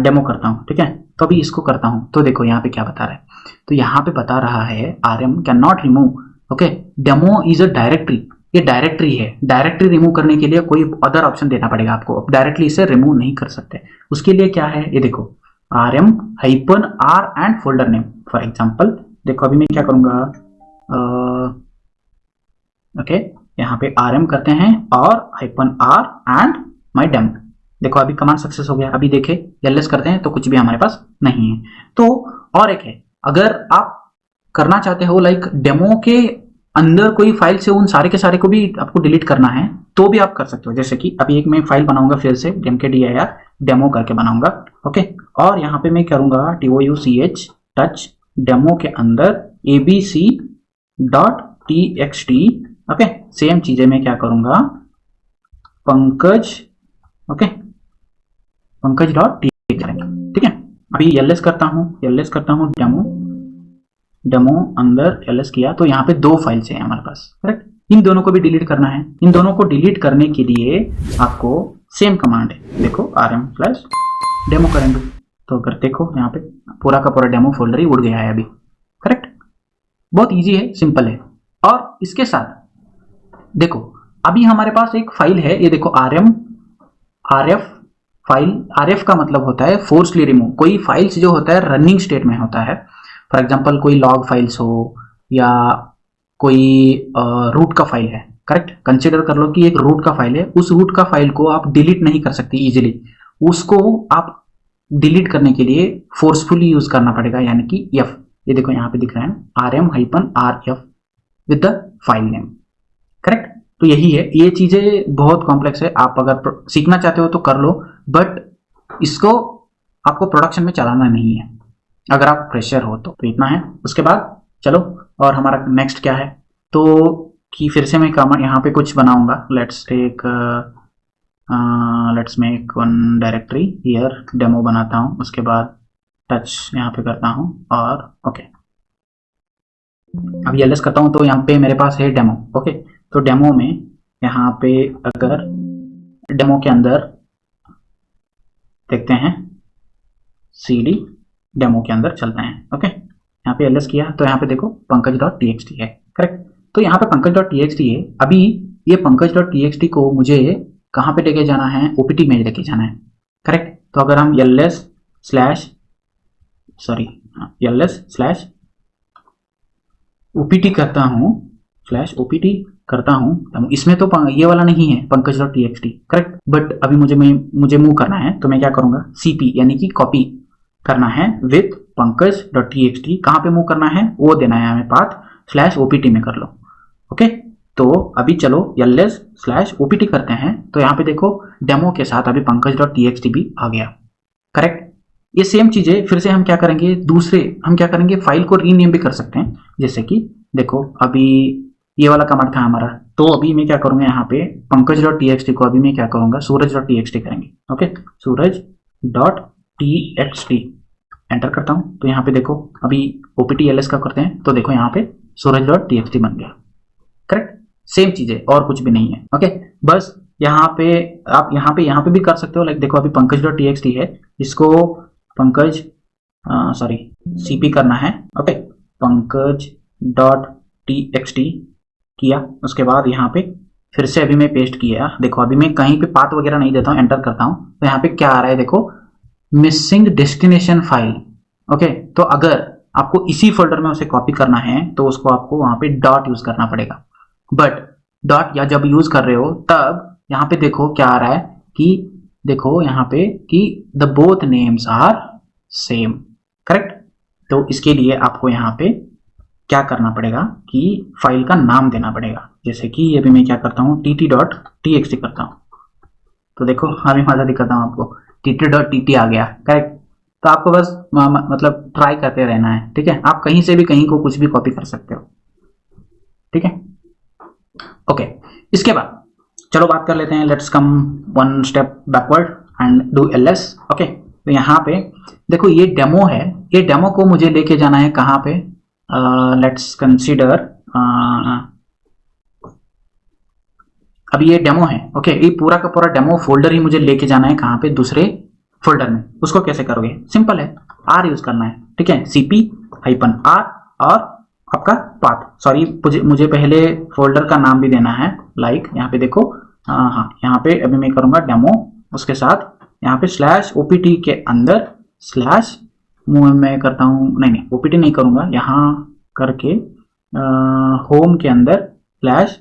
डेमो करता हूँ, ठीक है। तो अभी इसको करता हूँ तो देखो यहाँ पे क्या बता रहा है, तो यहाँ पे बता रहा है rm can not remove, okay, demo is a directory, ये डायरेक्टरी है। डायरेक्टरी रिमूव करने के लिए कोई अदर ऑप्शन देना पड़ेगा आपको, डायरेक्टली इसे रिमूव नहीं कर सकते। उसके लिए क्या है, ये देखो rm-r and folder name. For example देखो अभी मैं क्या करूंगा, ओके, यहाँ पे rm करते हैं और -r एंड माय डेमो। देखो अभी कमांड सक्सेस हो गया। अभी देखे ls करते हैं तो कुछ भी हमारे पास नहीं है। तो और एक है, अगर आप करना चाहते हो लाइक डेमो के अंदर कोई फाइल से उन सारे के सारे को भी आपको डिलीट करना है तो भी आप कर सकते हो। जैसे कि अभी एक मैं फाइल बनाऊंगा फिर से mkdir डेमो करके बनाऊंगा, ओके, और यहाँ पे मैं करूंगा touch टच डेमो के अंदर abc.txt, ओके। सेम चीजें मैं क्या करूंगा, पंकज, ओके, पंकज.txt करेंगे, ठीक है। अभी ls करता हूँ डेमो अंदर ls किया तो यहाँ पे 2 फाइल्स हैं हमारे पास, करेक्ट। इन दोनों को भी डिलीट करना है। इन दोनों को डिलीट करने के लिए आपको सेम कमांड है, देखो rm/डेमो करेंगे तो अगर देखो यहाँ पे पूरा का पूरा डेमो फोल्डर ही उड़ गया है अभी, करेक्ट। बहुत इजी है, सिंपल है। और इसके साथ देखो अभी हमारे पास एक फाइल है, ये देखो rf फाइल, rf का मतलब होता है फोर्सली रिमूव। कोई फाइल्स जो होता है रनिंग स्टेट में होता है, फॉर एग्जांपल कोई लॉग फाइल्स हो या कोई रूट का फाइल है, करेक्ट। कंसीडर कर लो कि एक रूट का फाइल है, उस रूट का फाइल को आप डिलीट नहीं कर सकते इजीली, उसको आप डिलीट करने के लिए फोर्सफुली यूज करना पड़ेगा, यानी कि f। ये देखो यहाँ पे दिख रहा है rm-rf with the file name, correct. तो यही है, ये चीजें बहुत कॉम्प्लेक्स है, आप अगर सीखना चाहते हो तो कर लो, बट इसको आपको प्रोडक्शन में चलाना नहीं है अगर आप फ्रेशर हो तो इतना है। उसके बाद चलो और हमारा नेक्स्ट क्या है, तो कि फिर से मैं यहाँ पे कुछ बनाऊंगा। Let's make one directory here, demo बनाता हूँ। उसके बाद टच यहाँ पे करता हूँ और ओके, अब ls करता हूँ तो यहाँ पे मेरे पास है डेमो, ओके। तो डेमो में यहाँ पे अगर डेमो के अंदर देखते हैं, cd डेमो के अंदर चलते हैं, ओके। यहाँ पे ls किया तो यहाँ पे देखो पंकज.txt है, करेक्ट। तो यहाँ पे पंकज.txt है। अभी ये पंकज.txt को मुझे कहाँ पे लेके जाना है, ओपीटी में लेके जाना है, करेक्ट। तो अगर हम ls/opt करता हूँ, /opt करता हूँ, इसमें तो ये वाला नहीं है Pankaj dot T X T, correct. But अभी मुझे मूव करना है, तो मैं क्या करूँगा, cp यानी कि कॉपी करना है with Pankaj dot T X T. कहाँ पे मूव करना है वो देना है हमें पाथ, स्लैश ओपीटी में कर लो। ओके, तो अभी चलो ls स्लैश ओपीटी करते हैं, तो यहाँ पे देखो डेमो के साथ अभी Pankaj dot T X T भी आ गया, करेक्ट। ये सेम चीजें फिर से हम क्या करेंगे, हम क्या करेंगे, फाइल को रीनेम भी कर सकते हैं। जैसे कि देखो अभी ये वाला कमांड था हमारा, तो अभी मैं क्या करूंगा, यहाँ पे Pankaj dot T X T को अभी मैं क्या करूंगा, Suraj dot T X T करेंगे। Okay, Suraj dot T X T enter करता हूं, तो यहाँ पे देखो अभी ओपीटी एलएस का करते हैं, तो देखो यहाँ पे सूरज डॉट टी एक्स टी बन गया, करेक्ट। सेम चीज है और कुछ भी नहीं है। ओके, बस यहाँ पे आप यहाँ पे भी कर सकते हो। लाइक देखो अभी Pankaj dot T X T है, इसको पंकज सीपी करना है। Okay, Pankaj dot T X T किया, उसके बाद यहाँ पे फिर से अभी मैं पेस्ट किया। देखो अभी मैं कहीं पे पाथ वगैरह नहीं देता हूँ, एंटर करता हूँ, तो यहाँ पे क्या आ रहा है, देखो मिसिंग डेस्टिनेशन फाइल। ओके, तो अगर आपको इसी फोल्डर में उसे कॉपी करना है तो उसको आपको वहां पे डॉट यूज करना पड़ेगा। बट डॉट या जब यूज कर रहे हो तब यहाँ पे देखो क्या आ रहा है कि देखो यहाँ पे कि the both names are same, correct. तो इसके लिए आपको यहाँ पे क्या करना पड़ेगा कि फाइल का नाम देना पड़ेगा। जैसे कि अभी मैं क्या करता हूँ, tt.txt करता हूँ, तो देखो अभी मजा दिखाता हूँ आपको, tt.tt आ गया, करेक्ट। तो आपको बस मतलब ट्राई करते रहना है, ठीक है। आप कहीं से भी कहीं को कुछ भी कॉपी कर सकते हो, ठीक है। ओके, इसके बाद चलो बात कर लेते हैं, let's come one step backward and do ls। Okay, तो यहाँ पे देखो ये डेमो है, ये डेमो को मुझे लेके जाना है कहाँ पे, लेट्स कंसीडर अभी ये डेमो है। ओके, ये पूरा का पूरा डेमो फोल्डर ही मुझे लेके जाना है कहाँ पे, दूसरे फोल्डर में। उसको कैसे करोगे, सिंपल है, आर यूज करना है, ठीक है, cp -r और आपका पाथ, सॉरी मुझे पहले फोल्डर का नाम भी देना है। लाइक यहाँ पे देखो, हाँ यहाँ पे अभी मैं करूंगा डेमो, उसके साथ यहाँ पे स्लैश ओपीटी के अंदर स्लैश मैं करता हूँ, नहीं ओपीटी नहीं करूंगा, यहाँ करके होम के अंदर स्लैश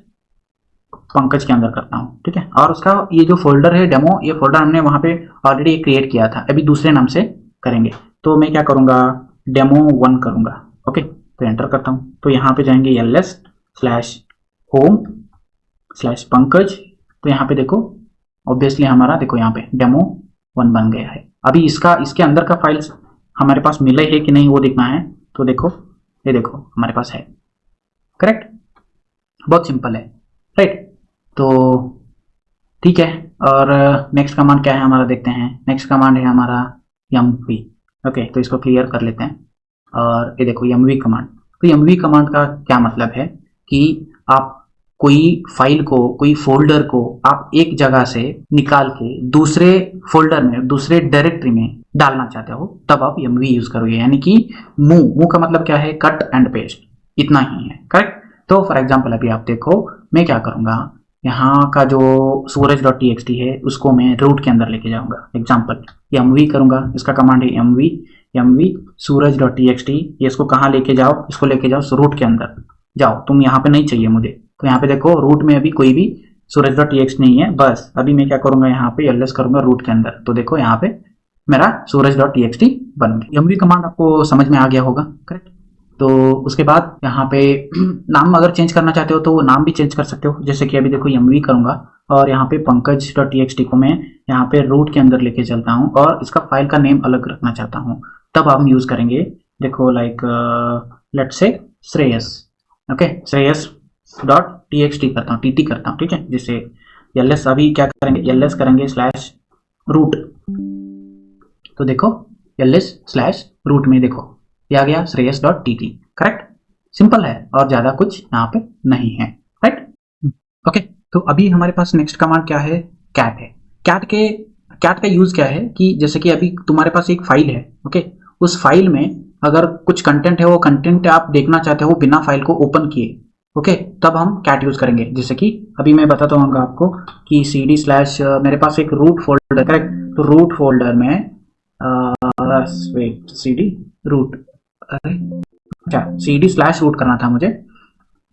पंकज के अंदर करता हूँ, ठीक है। और उसका ये जो फोल्डर है डेमो, ये फोल्डर हमने वहां पे ऑलरेडी क्रिएट किया था, अभी दूसरे नाम से करेंगे। तो मैं क्या करूंगा, demo1 करूंगा। ओके, तो एंटर करता हूँ, तो यहाँ पे जाएंगे ls slash home slash Pankaj, तो यहाँ पे देखो ऑब्वियसली हमारा देखो यहाँ पे demo1 बन गया है। अभी इसके अंदर का फाइल्स हमारे पास मिले है कि नहीं वो देखना है, तो देखो ये देखो हमारे पास है, करेक्ट। बहुत सिंपल है, राइट। तो ठीक है, और नेक्स्ट कमांड क्या है हमारा, देखते हैं। नेक्स्ट कमांड है हमारा mv। ओके, तो इसको क्लियर कर लेते हैं, और ये देखो mv कमांड। तो mv कमांड का क्या मतलब है कि आप कोई फाइल को, कोई फोल्डर को आप एक जगह से निकाल के दूसरे फोल्डर में, दूसरे डायरेक्टरी में डालना चाहते हो, तब आप mv यूज करोगे। यानी कि मूव का मतलब क्या है, कट एंड पेस्ट, इतना ही है, करेक्ट। तो फॉर एग्जाम्पल अभी आप देखो मैं क्या करूंगा, यहाँ का जो सूरज डॉट टी एक्स टी है उसको मैं रूट के अंदर लेके जाऊंगा। एग्जाम्पल mv करूंगा, इसका कमांड है mv सूरज डॉट टी एक्स टी। ये इसको कहाँ लेके जाओ, इसको लेके जाओ रूट के अंदर जाओ, तुम यहाँ पे नहीं चाहिए मुझे। तो यहाँ पे देखो रूट में अभी कोई भी सूरज डॉट टी एक्स नहीं है, बस अभी मैं क्या करूंगा, यहाँ पे ls करूंगा रूट के अंदर, तो देखो यहाँ पे मेरा सूरज डॉट टी एक्स टी बन गया। mv कमांड आपको समझ में आ गया होगा, करेक्ट। तो उसके बाद यहाँ पे नाम अगर चेंज करना चाहते हो तो वो नाम भी चेंज कर सकते हो। जैसे कि अभी देखो mv करूंगा और यहाँ पे Pankaj dot T X T को मैं यहाँ पे रूट के अंदर लेके चलता हूँ और इसका फाइल का नेम अलग रखना चाहता हूँ, तब हम यूज करेंगे। देखो like let's say Shreyas. Okay, Shreyas dot T X T करता हूँ, टी करता हूँ, ठीक है। जैसे ls अभी क्या करेंगे, ls करेंगे स्लैश रूट, तो देखो ls स्लैश रूट में देखो ये आ गया Shreyas dot T T, correct. Simple है और ज्यादा कुछ यहाँ पे नहीं है, राइट। ओके, तो अभी हमारे पास नेक्स्ट कमांड क्या है, कैट है। कैट का यूज क्या है कि जैसे कि अभी तुम्हारे पास एक फाइल है, ओके, उस फाइल में अगर कुछ कंटेंट है, वो कंटेंट आप देखना चाहते हो बिना फाइल को ओपन किए, ओके, तब हम कैट यूज करेंगे। जैसे कि अभी मैं बताता हूँ आपको कि cd स्लैश मेरे पास एक रूट फोल्डर, करेक्ट। तो रूट फोल्डर में cd रूट, अच्छा cd स्लैश रूट करना था मुझे,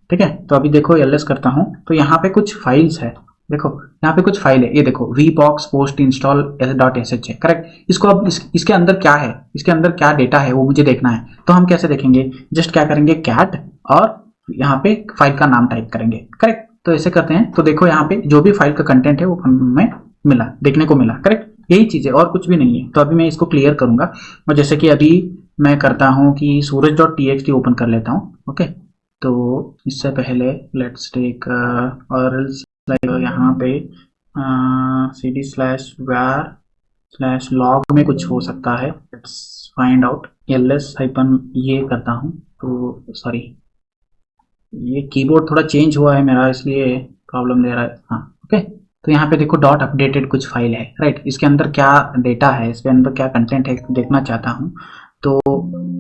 ठीक है। तो अभी देखो ls करता हूँ तो यहाँ पे कुछ फाइल्स है, देखो यहाँ पे कुछ फाइल है, ये देखो vbox post install .sh है, करेक्ट। इसको अब इसके अंदर क्या है, इसके अंदर क्या डेटा है वो मुझे देखना है। तो हम कैसे देखेंगे, जस्ट क्या करेंगे cat और यहाँ पे फाइल का नाम टाइप करेंगे, करेक्ट। तो ऐसे करते हैं तो देखो यहाँ पे जो भी फाइल का कंटेंट है वो हमें मिला, देखने को मिला, करेक्ट। यही चीज है और कुछ भी नहीं है। तो अभी मैं इसको क्लियर करूंगा और जैसे कि अभी मैं करता हूँ कि suraj.txt ओपन कर लेता हूँ, ओके। तो इससे पहले लेट्स टेक और यहाँ पे cd/var/log में कुछ हो सकता है, let's find out. ls hyphen ये करता हूँ तो सॉरी ये कीबोर्ड थोड़ा चेंज हुआ है मेरा इसलिए प्रॉब्लम दे रहा है, हाँ ओके। तो यहाँ पे देखो डॉट अपडेटेड कुछ फाइल है, राइट। इसके अंदर क्या डेटा है, इसके अंदर क्या कंटेंट है देखना चाहता हूँ तो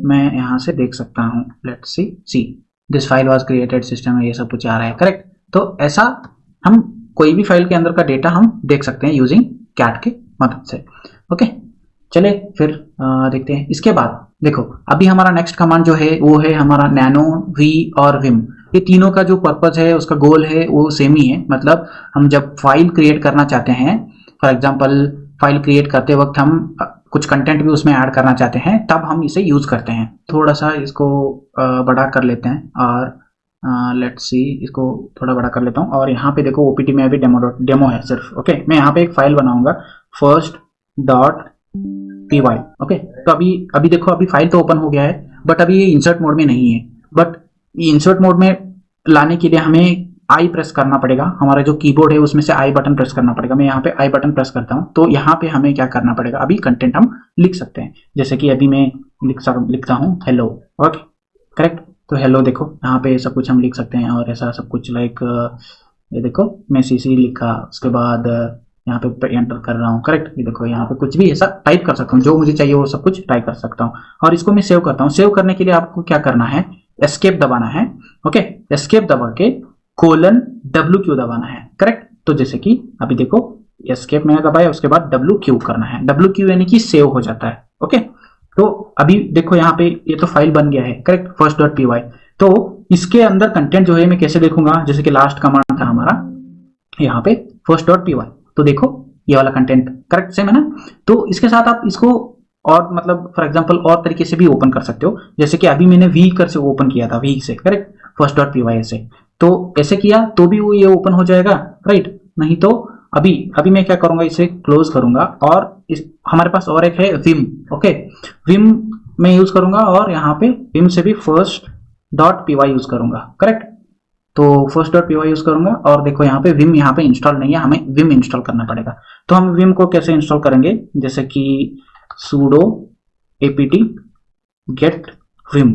मैं यहाँ से देख सकता हूँ। Let's see this file was created system में ये सब कुछ आ रहा है, करेक्ट। तो ऐसा हम कोई भी फाइल के अंदर का डेटा हम देख सकते हैं यूजिंग कैट के मदद से, ओके। चले फिर देखते हैं। इसके बाद देखो अभी हमारा नेक्स्ट कमांड जो है वो है हमारा नैनो, वी और विम। ये तीनों का जो पर्पज है, उसका गोल है वो सेम ही है। मतलब हम जब फाइल क्रिएट करना चाहते हैं, फॉर एग्जांपल फाइल क्रिएट करते वक्त हम कुछ कंटेंट भी उसमें ऐड करना चाहते हैं, तब हम इसे यूज करते हैं। थोड़ा सा इसको बड़ा कर लेते हैं और लेट्स सी इसको थोड़ा बड़ा कर लेता हूँ। और यहाँ पे देखो ओपीटी में अभी डेमो है सिर्फ, ओके। मैं यहाँ पे एक फाइल बनाऊंगा first.py, ओके। तो अभी देखो अभी फाइल तो ओपन हो गया है बट अभी ये इंसर्ट मोड में नहीं है। बट इंसर्ट मोड में लाने के लिए हमें आई प्रेस करना पड़ेगा, हमारा जो कीबोर्ड है उसमें से आई बटन प्रेस करना पड़ेगा। मैं यहाँ पे आई बटन प्रेस करता हूँ तो यहाँ पे हमें क्या करना पड़ेगा, अभी कंटेंट हम लिख सकते हैं। जैसे कि अभी मैं लिखता हूँ हेलो, ओके करेक्ट। तो हेलो देखो यहाँ पे सब कुछ हम लिख सकते हैं और ऐसा सब कुछ लाइक ये देखो मैं सीसी लिखा, उसके बाद यहाँ पे एंटर कर रहा हूँ, करेक्ट। ये देखो यहाँ पे कुछ भी ऐसा टाइप कर सकता हूँ, जो मुझे चाहिए वो सब कुछ टाइप कर सकता हूँ। और इसको मैं सेव करता हूँ। सेव करने के लिए आपको क्या करना है, एस्केप दबाना है, ओके। एस्केप दबा के :WQ दबाना है, करेक्ट। तो जैसे कि अभी देखो एस्केप मैंने दबाया, उसके बाद WQ करना है। WQ यानी कि सेव हो जाता है, ओके। तो अभी देखो यहाँ पे ये तो फाइल बन गया है, करेक्ट, first.py। तो इसके अंदर कंटेंट जो है मैं कैसे देखूंगा, जैसे कि लास्ट कमांड था हमारा यहाँ पे first.py। तो देखो ये वाला कंटेंट करेक्ट सेम है ना। तो इसके साथ आप इसको और मतलब फॉर एग्जांपल और तरीके से भी ओपन कर सकते हो। जैसे कि अभी मैंने वी कर से ओपन किया था, वी से, करेक्ट, first.py से। तो ऐसे किया तो भी वो ये ओपन हो जाएगा, राइट। नहीं तो अभी मैं क्या करूंगा, इसे क्लोज करूंगा और हमारे पास और एक है विम, ओके। विम मैं यूज करूंगा और यहाँ पे विम से भी first.py यूज करूंगा, करेक्ट। तो first.py यूज करूंगा और देखो यहाँ पे विम यहाँ पे इंस्टॉल नहीं है, हमें विम इंस्टॉल करना पड़ेगा। तो हम विम को कैसे इंस्टॉल करेंगे, जैसे कि sudo apt get vim,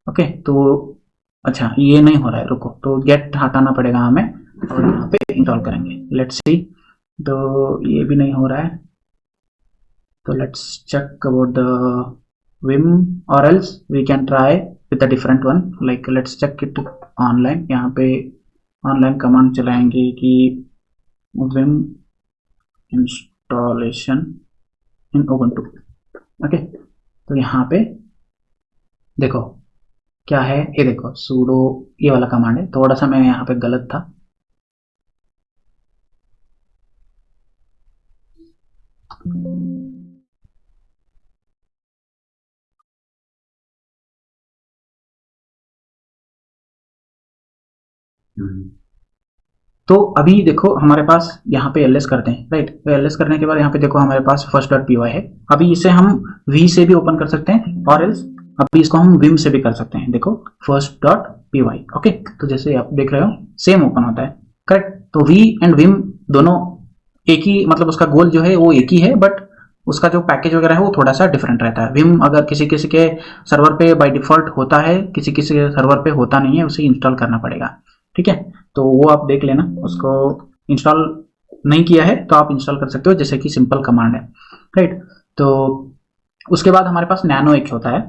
okay. तो अच्छा ये नहीं हो रहा है, रुको, तो गेट हटाना पड़ेगा हमें और यहाँ पे इंस्टॉल करेंगे। लेट्स सी, तो ये भी नहीं हो रहा है, तो let's check about the vim और else we can try with a different one, like let's check it online. यहाँ पे ऑनलाइन कमांड चलाएंगे कि vim installation in Ubuntu, okay. तो यहाँ पे देखो क्या है, ये देखो sudo ये वाला कमांड है। थोड़ा सा मैं यहाँ पे गलत था, तो अभी देखो हमारे पास यहाँ पे ls करते हैं, राइट। तो ls करने के बाद यहाँ पे देखो हमारे पास first.py है। अभी इसे हम v से भी ओपन कर सकते हैं और else अभी इसको हम vim से भी कर सकते हैं। देखो first.py, ओके। तो जैसे आप देख रहे हो सेम ओपन होता है, करेक्ट। तो v एंड vim दोनों एक ही, मतलब उसका गोल जो है वो एक ही है, बट उसका जो पैकेज वगैरह है वो थोड़ा सा डिफरेंट रहता है। विम अगर किसी किसी के सर्वर पे बाय डिफॉल्ट होता है, किसी किसी के सर्वर पे होता नहीं है, उसे इंस्टॉल करना पड़ेगा, ठीक है। तो वो आप देख लेना, उसको इंस्टॉल नहीं किया है तो आप इंस्टॉल कर सकते हो, जैसे कि सिंपल कमांड है, राइट। तो उसके बाद हमारे पास नैनो एक होता है,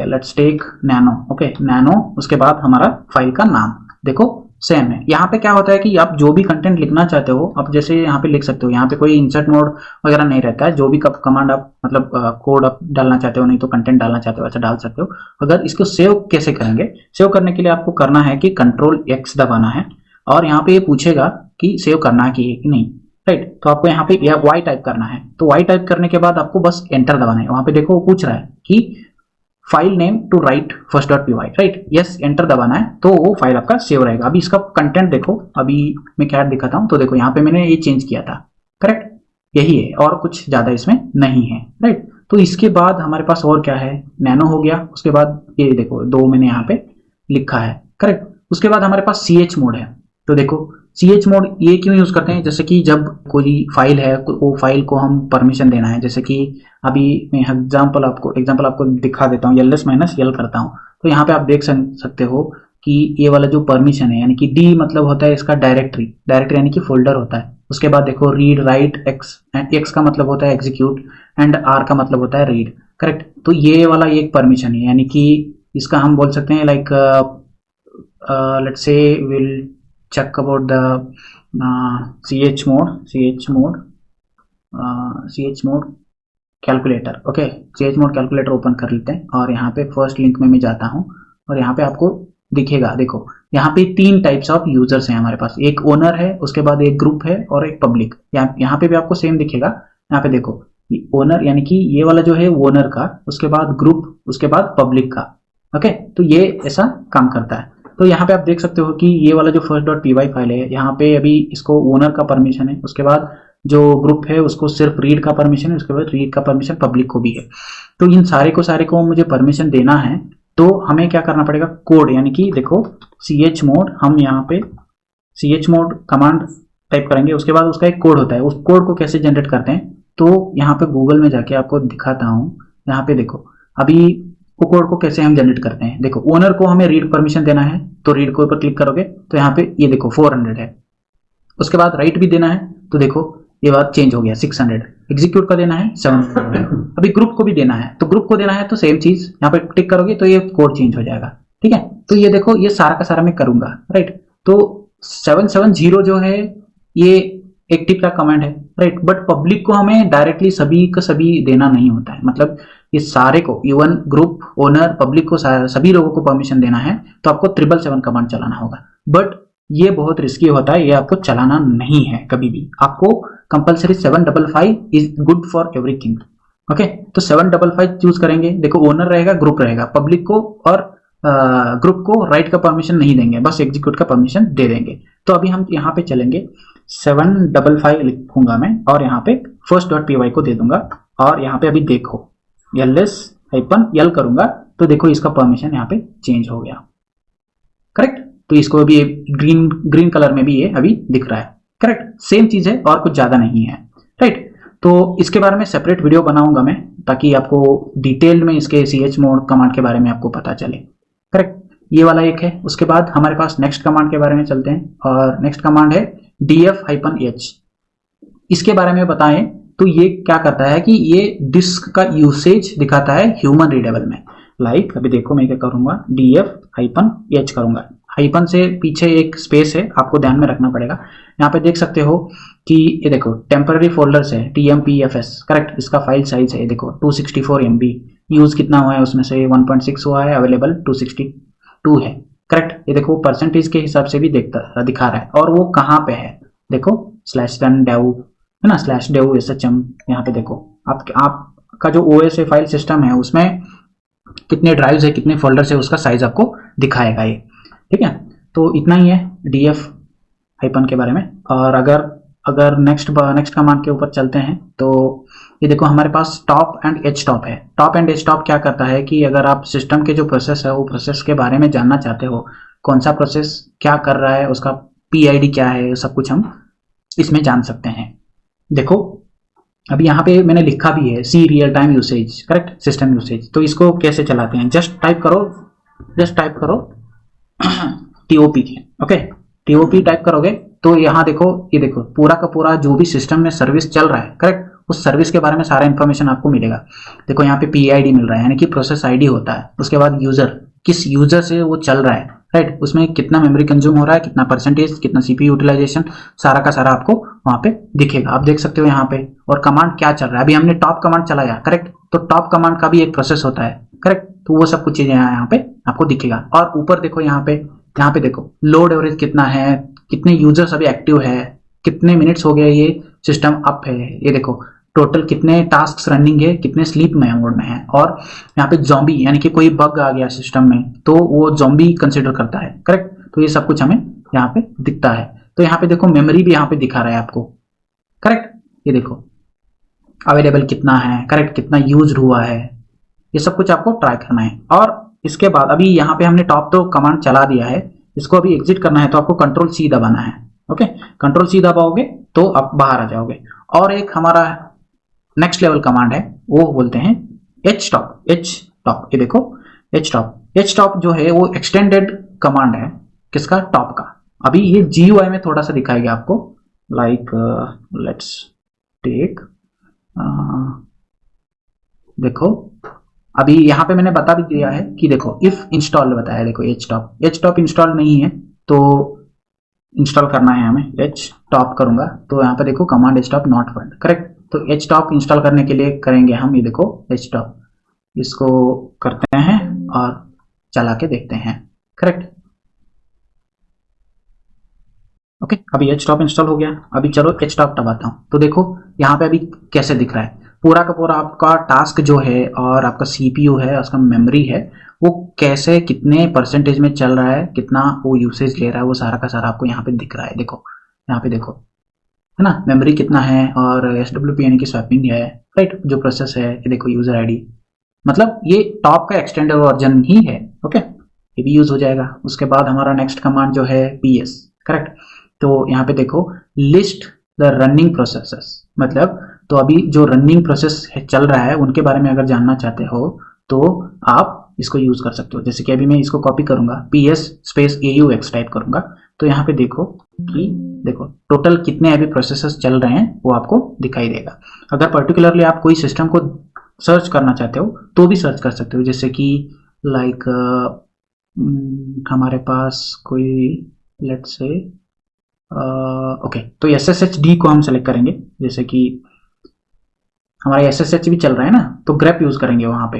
let's take nano, okay. Nano उसके बाद हमारा फाइल का नाम, देखो सेम है। यहाँ पे क्या होता है कि आप जो भी कंटेंट लिखना चाहते हो आप जैसे यहाँ पे लिख सकते हो, यहाँ पे कोई इंसर्ट मोड वगैरह नहीं रहता है। जो भी कमांड आप मतलब कोड आप डालना चाहते हो, नहीं तो कंटेंट डालना चाहते हो, ऐसा डाल सकते हो। अगर इसको सेव कैसे करेंगे, सेव करने के लिए आपको करना है कि Ctrl+X दबाना है और यहाँ पे ये पूछेगा कि सेव करना है कि नहीं, राइट। तो आपको यहाँ पे Y टाइप करना है। तो Y टाइप करने के बाद आपको बस एंटर दबाना है। वहां पे देखो वो पूछ रहा है कि file name to write first.py, right, yes enter दबाना है तो वो फाइल आपका सेव रहेगा। अभी इसका कंटेंट देखो, अभी मैं क्या दिखाता हूँ। तो देखो यहाँ पे मैंने ये चेंज किया था, करेक्ट, यही है और कुछ ज्यादा इसमें नहीं है, राइट। तो इसके बाद हमारे पास और क्या है, नैनो हो गया। उसके बाद ये देखो 2 मैंने यहाँ पे लिखा है, करेक्ट। उसके बाद हमारे पास ch मोड है। तो देखो ch मोड ये क्यों यूज करते हैं, जैसे कि जब कोई फाइल है वो फाइल को हम परमिशन देना है। जैसे कि अभी मैं एग्जांपल आपको दिखा देता हूँ, ls-l करता हूँ। तो यहाँ पे आप देख सकते हो कि ये वाला जो परमिशन है, यानी कि d मतलब होता है इसका डायरेक्टरी यानी कि फोल्डर होता है। उसके बाद देखो रीड राइट x का मतलब होता है एग्जीक्यूट एंड r का मतलब होता है रीड, करेक्ट। तो ये वाला एक परमिशन है, यानी कि इसका हम बोल सकते हैं like let's say will check about the ch mode calculator. Okay, ch mode calculator open कर लेते हैं और यहाँ पे फर्स्ट लिंक में मैं जाता हूँ और यहाँ पे आपको दिखेगा, देखो यहाँ पे 3 टाइप्स ऑफ यूजर्स हैं हमारे पास। एक ओनर है, उसके बाद एक ग्रुप है और एक पब्लिक। यहाँ पे भी आपको सेम दिखेगा। यहाँ पे देखो ओनर यानी कि ये वाला जो है ओनर का, उसके बाद ग्रुप, उसके बाद पब्लिक का। ओके, तो ये ऐसा काम करता है। तो यहाँ पे आप देख सकते हो कि ये वाला जो first.py फाइल है, यहाँ पे अभी इसको ओनर का परमिशन है। उसके बाद जो ग्रुप है उसको सिर्फ रीड का परमिशन है। उसके बाद रीड का परमिशन पब्लिक को भी है। तो इन सारे को मुझे परमिशन देना है। तो हमें क्या करना पड़ेगा, कोड, यानी कि देखो ch मोड, हम यहाँ पे ch मोड कमांड टाइप करेंगे। उसके बाद उसका एक कोड होता है, उस कोड को कैसे जनरेट करते हैं तो यहाँ पे गूगल में जाके आपको दिखाता हूँ। यहाँ पे देखो अभी वो कोड को कैसे हम जनरेट करते हैं। देखो ओनर को हमें रीड परमिशन देना है, तो रीड के ऊपर क्लिक करोगे तो यहाँ पे ये देखो 400 है। उसके बाद राइट भी देना है, तो देखो ये बात चेंज हो गया 600। एग्जीक्यूट का देना है 700। अभी ग्रुप को भी देना है, तो ग्रुप को देना है तो सेम चीज यहाँ पे टिक करोगे तो ये कोड चेंज हो जाएगा, ठीक है। तो ये देखो ये सारा का सारा मैं करूंगा, राइट। तो 770 जो है ये एक्टिव का कमांड है, राइट। बट पब्लिक को हमें डायरेक्टली सभी का सभी देना नहीं होता है, मतलब ये सारे को, इवन ग्रुप, ओनर, पब्लिक को, सभी लोगों को परमिशन देना है तो आपको 777 कमांड चलाना होगा। बट ये बहुत रिस्की होता है, ये आपको चलाना नहीं है कभी भी। आपको compulsory 755 is good for everything. Okay, तो 755 चूज करेंगे। देखो ओनर रहेगा, ग्रुप रहेगा, पब्लिक को और ग्रुप को राइट का परमिशन नहीं देंगे, बस एग्जीक्यूट का परमिशन दे देंगे। तो अभी हम यहाँ पे चलेंगे, 755 लिखूंगा मैं और यहाँ पे first.py को दे दूंगा और यहाँ पे अभी देखो ls-l करूंगा तो देखो इसका परमिशन यहाँ पे चेंज हो गया, करेक्ट। तो इसको अभी ग्रीन कलर में भी ये अभी दिख रहा है, करेक्ट। सेम चीज है और कुछ ज्यादा नहीं है, राइट। तो इसके बारे में सेपरेट वीडियो बनाऊंगा मैं, ताकि आपको डिटेल में इसके ch मोड कमांड के बारे में आपको पता चले, करेक्ट। ये वाला एक है। उसके बाद हमारे पास नेक्स्ट कमांड के बारे में चलते हैं और नेक्स्ट कमांड है df-h। इसके बारे में बताएं तो ये क्या करता है कि ये डिस्क का यूसेज दिखाता है ह्यूमन रीडेबल में। लाइक अभी देखो मैं क्या करूंगा, df-h करूंगा, हाइपन से पीछे एक स्पेस है, आपको ध्यान में रखना पड़ेगा। यहाँ पे देख सकते हो कि ये देखो टेम्पररी फोल्डर्स है tmpfs, करेक्ट। इसका फाइल साइज है देखो 264 MB। यूज कितना हुआ है उसमें से 1.6 हुआ है, अवेलेबल 262 है, करेक्ट। ये देखो परसेंटेज के हिसाब से भी दिखा रहा है और वो कहाँ पे है, देखो /run-dev है ना, /dev-shm। यहाँ पे देखो आपका जो OS है, फाइल सिस्टम है, उसमें कितने ड्राइव्स है, कितने फोल्डर्स है, उसका साइज आपको दिखाएगा ये, ठीक है। तो इतना ही है df- के बारे में। और अगर नेक्स्ट कमांड के ऊपर चलते हैं तो ये देखो हमारे पास टॉप एंड htop है। टॉप एंड htop क्या करता है कि अगर आप सिस्टम के जो प्रोसेस है वो प्रोसेस के बारे में जानना चाहते हो, कौन सा प्रोसेस क्या कर रहा है, उसका PID क्या है, सब कुछ हम इसमें जान सकते हैं। देखो अभी यहाँ पे मैंने लिखा भी है see real time usage, correct, system usage. तो इसको कैसे चलाते हैं, जस्ट टाइप करो TOP के, ओके, TOP टाइप करोगे तो यहाँ देखो, ये देखो पूरा का पूरा जो भी सिस्टम में सर्विस चल रहा है, करेक्ट, उस सर्विस के बारे में सारा इन्फॉर्मेशन आपको मिलेगा। देखो यहाँ पे PID मिल रहा है, यानी कि प्रोसेस ID होता है। उसके बाद यूजर, किस यूजर से वो चल रहा है, राइट। उसमें कितना मेमोरी कंज्यूम हो रहा है, कितना परसेंटेज, कितना सीपीयू यूटिलाइजेशन, सारा का सारा आपको वहां पे दिखेगा। आप देख सकते हो यहाँ पे। और कमांड क्या चल रहा है, अभी हमने टॉप कमांड चलाया, करेक्ट। तो टॉप कमांड का भी एक प्रोसेस होता है, करेक्ट। तो वो सब कुछ चीजें यहाँ पे आपको दिखेगा। और ऊपर देखो यहाँ पे देखो लोड एवरेज कितना है, कितने यूजर्स अभी एक्टिव है, कितने मिनट्स हो गए ये सिस्टम अप है, ये देखो टोटल कितने टास्क रनिंग है, कितने स्लीप में मोड में है। और यहाँ पे जॉम्बी यानी कि कोई बग आ गया सिस्टम में तो वो जॉम्बी कंसिडर करता है, करेक्ट। तो ये सब कुछ हमें यहाँ पे दिखता है। तो यहाँ पे देखो मेमोरी भी यहाँ पे दिखा रहा है आपको, करेक्ट। ये देखो अवेलेबल कितना है, करेक्ट, कितना यूज हुआ है, ये सब कुछ आपको ट्राई करना है। और इसके बाद अभी यहाँ पे हमने टॉप तो कमांड चला दिया है, इसको अभी एग्जिट करना है तो आपको कंट्रोल सी दबाना है। ओके, कंट्रोल सी दबाओगे तो आप बाहर आ जाओगे। और एक हमारा नेक्स्ट लेवल कमांड है, वो बोलते हैं एच टॉप। ये देखो एच टॉप जो है वो एक्सटेंडेड कमांड है, किसका, टॉप का। अभी ये GUI में थोड़ा सा दिखाएगा आपको, लाइक लेट्स टेक, देखो अभी यहाँ पे मैंने बता भी दिया है कि देखो इफ इंस्टॉल बताया, देखो एच टॉप इंस्टॉल नहीं है तो इंस्टॉल करना है हमें। एच टॉप करूंगा तो यहाँ पे देखो command H top not found, correct. तो एच टॉप इंस्टॉल करने के लिए करेंगे हम, ये देखो एच टॉप, इसको करते हैं और चला के देखते हैं, करेक्ट। ओके, अभी एच टॉप इंस्टॉल हो गया। अभी चलो एच टॉप दबाता हूँ तो देखो यहाँ पे अभी कैसे दिख रहा है, पूरा का पूरा आपका टास्क जो है और आपका सीपीयू है, उसका मेमोरी है, वो कैसे कितने परसेंटेज में चल रहा है, कितना वो यूसेज ले रहा है, वो सारा का सारा आपको यहाँ पे दिख रहा है। देखो यहाँ पे देखो, है ना, मेमोरी कितना है और SWP यानी कि स्वैपिंग है, राइट, जो प्रोसेस है। ये देखो यूजर आईडी, मतलब ये टॉप का एक्सटेंडेड वर्जन ही है। ओके, ये भी यूज हो जाएगा। उसके बाद हमारा नेक्स्ट कमांड जो है PS, करेक्ट। तो यहाँ पे देखो लिस्ट द रनिंग प्रोसेसेस, मतलब तो अभी जो रनिंग प्रोसेस चल रहा है उनके बारे में अगर जानना चाहते हो तो आप इसको यूज कर सकते हो। जैसे कि अभी मैं इसको कॉपी करूंगा, PS स्पेस AUX टाइप करूंगा तो यहाँ पे देखो कि देखो टोटल कितने अभी प्रोसेसेस चल रहे हैं वो आपको दिखाई देगा। अगर पर्टिकुलरली आप कोई सिस्टम को सर्च करना चाहते हो तो भी सर्च कर सकते हो, जैसे कि लाइक हमारे पास कोई लेट्स से ओके, तो SSHD को हम सेलेक्ट करेंगे। जैसे कि हमारा SSH भी चल रहा है ना, तो ग्रेप यूज करेंगे वहां पे।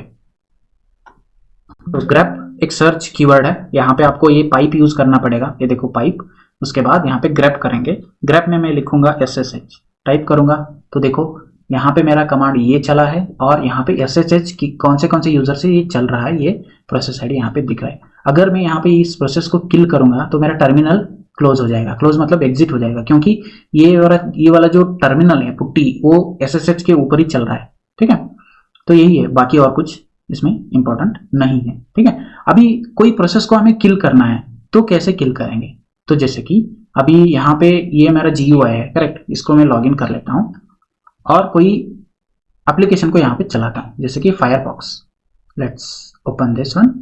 तो ग्रेप एक सर्च कीवर्ड है, यहाँ पे आपको ये पाइप यूज करना पड़ेगा, ये देखो पाइप। उसके बाद यहाँ पे ग्रेप करेंगे, ग्रेप में मैं लिखूंगा SSH टाइप करूंगा तो देखो यहाँ पे मेरा कमांड ये चला है और यहाँ पे SSH की कौन से यूजर से ये चल रहा है, ये प्रोसेस आईडी यहाँ पे दिख रहा है। अगर मैं यहाँ पे इस प्रोसेस को किल करूंगा तो मेरा टर्मिनल क्लोज हो जाएगा, क्लोज मतलब एग्जिट हो जाएगा, क्योंकि ये वाला जो टर्मिनल है पुट्टी वो SSH के ऊपर ही चल रहा है, ठीक है। तो यही है, बाकी और कुछ इसमें इंपॉर्टेंट नहीं है, ठीक है। अभी कोई प्रोसेस को हमें किल करना है तो कैसे किल करेंगे, तो जैसे कि अभी यहाँ पे ये मेरा GUI है, करेक्ट। इसको मैं लॉगिन कर लेता हूँ और कोई एप्लीकेशन को यहाँ पे चलाता हूँ, जैसे कि Firefox. Let's open this one.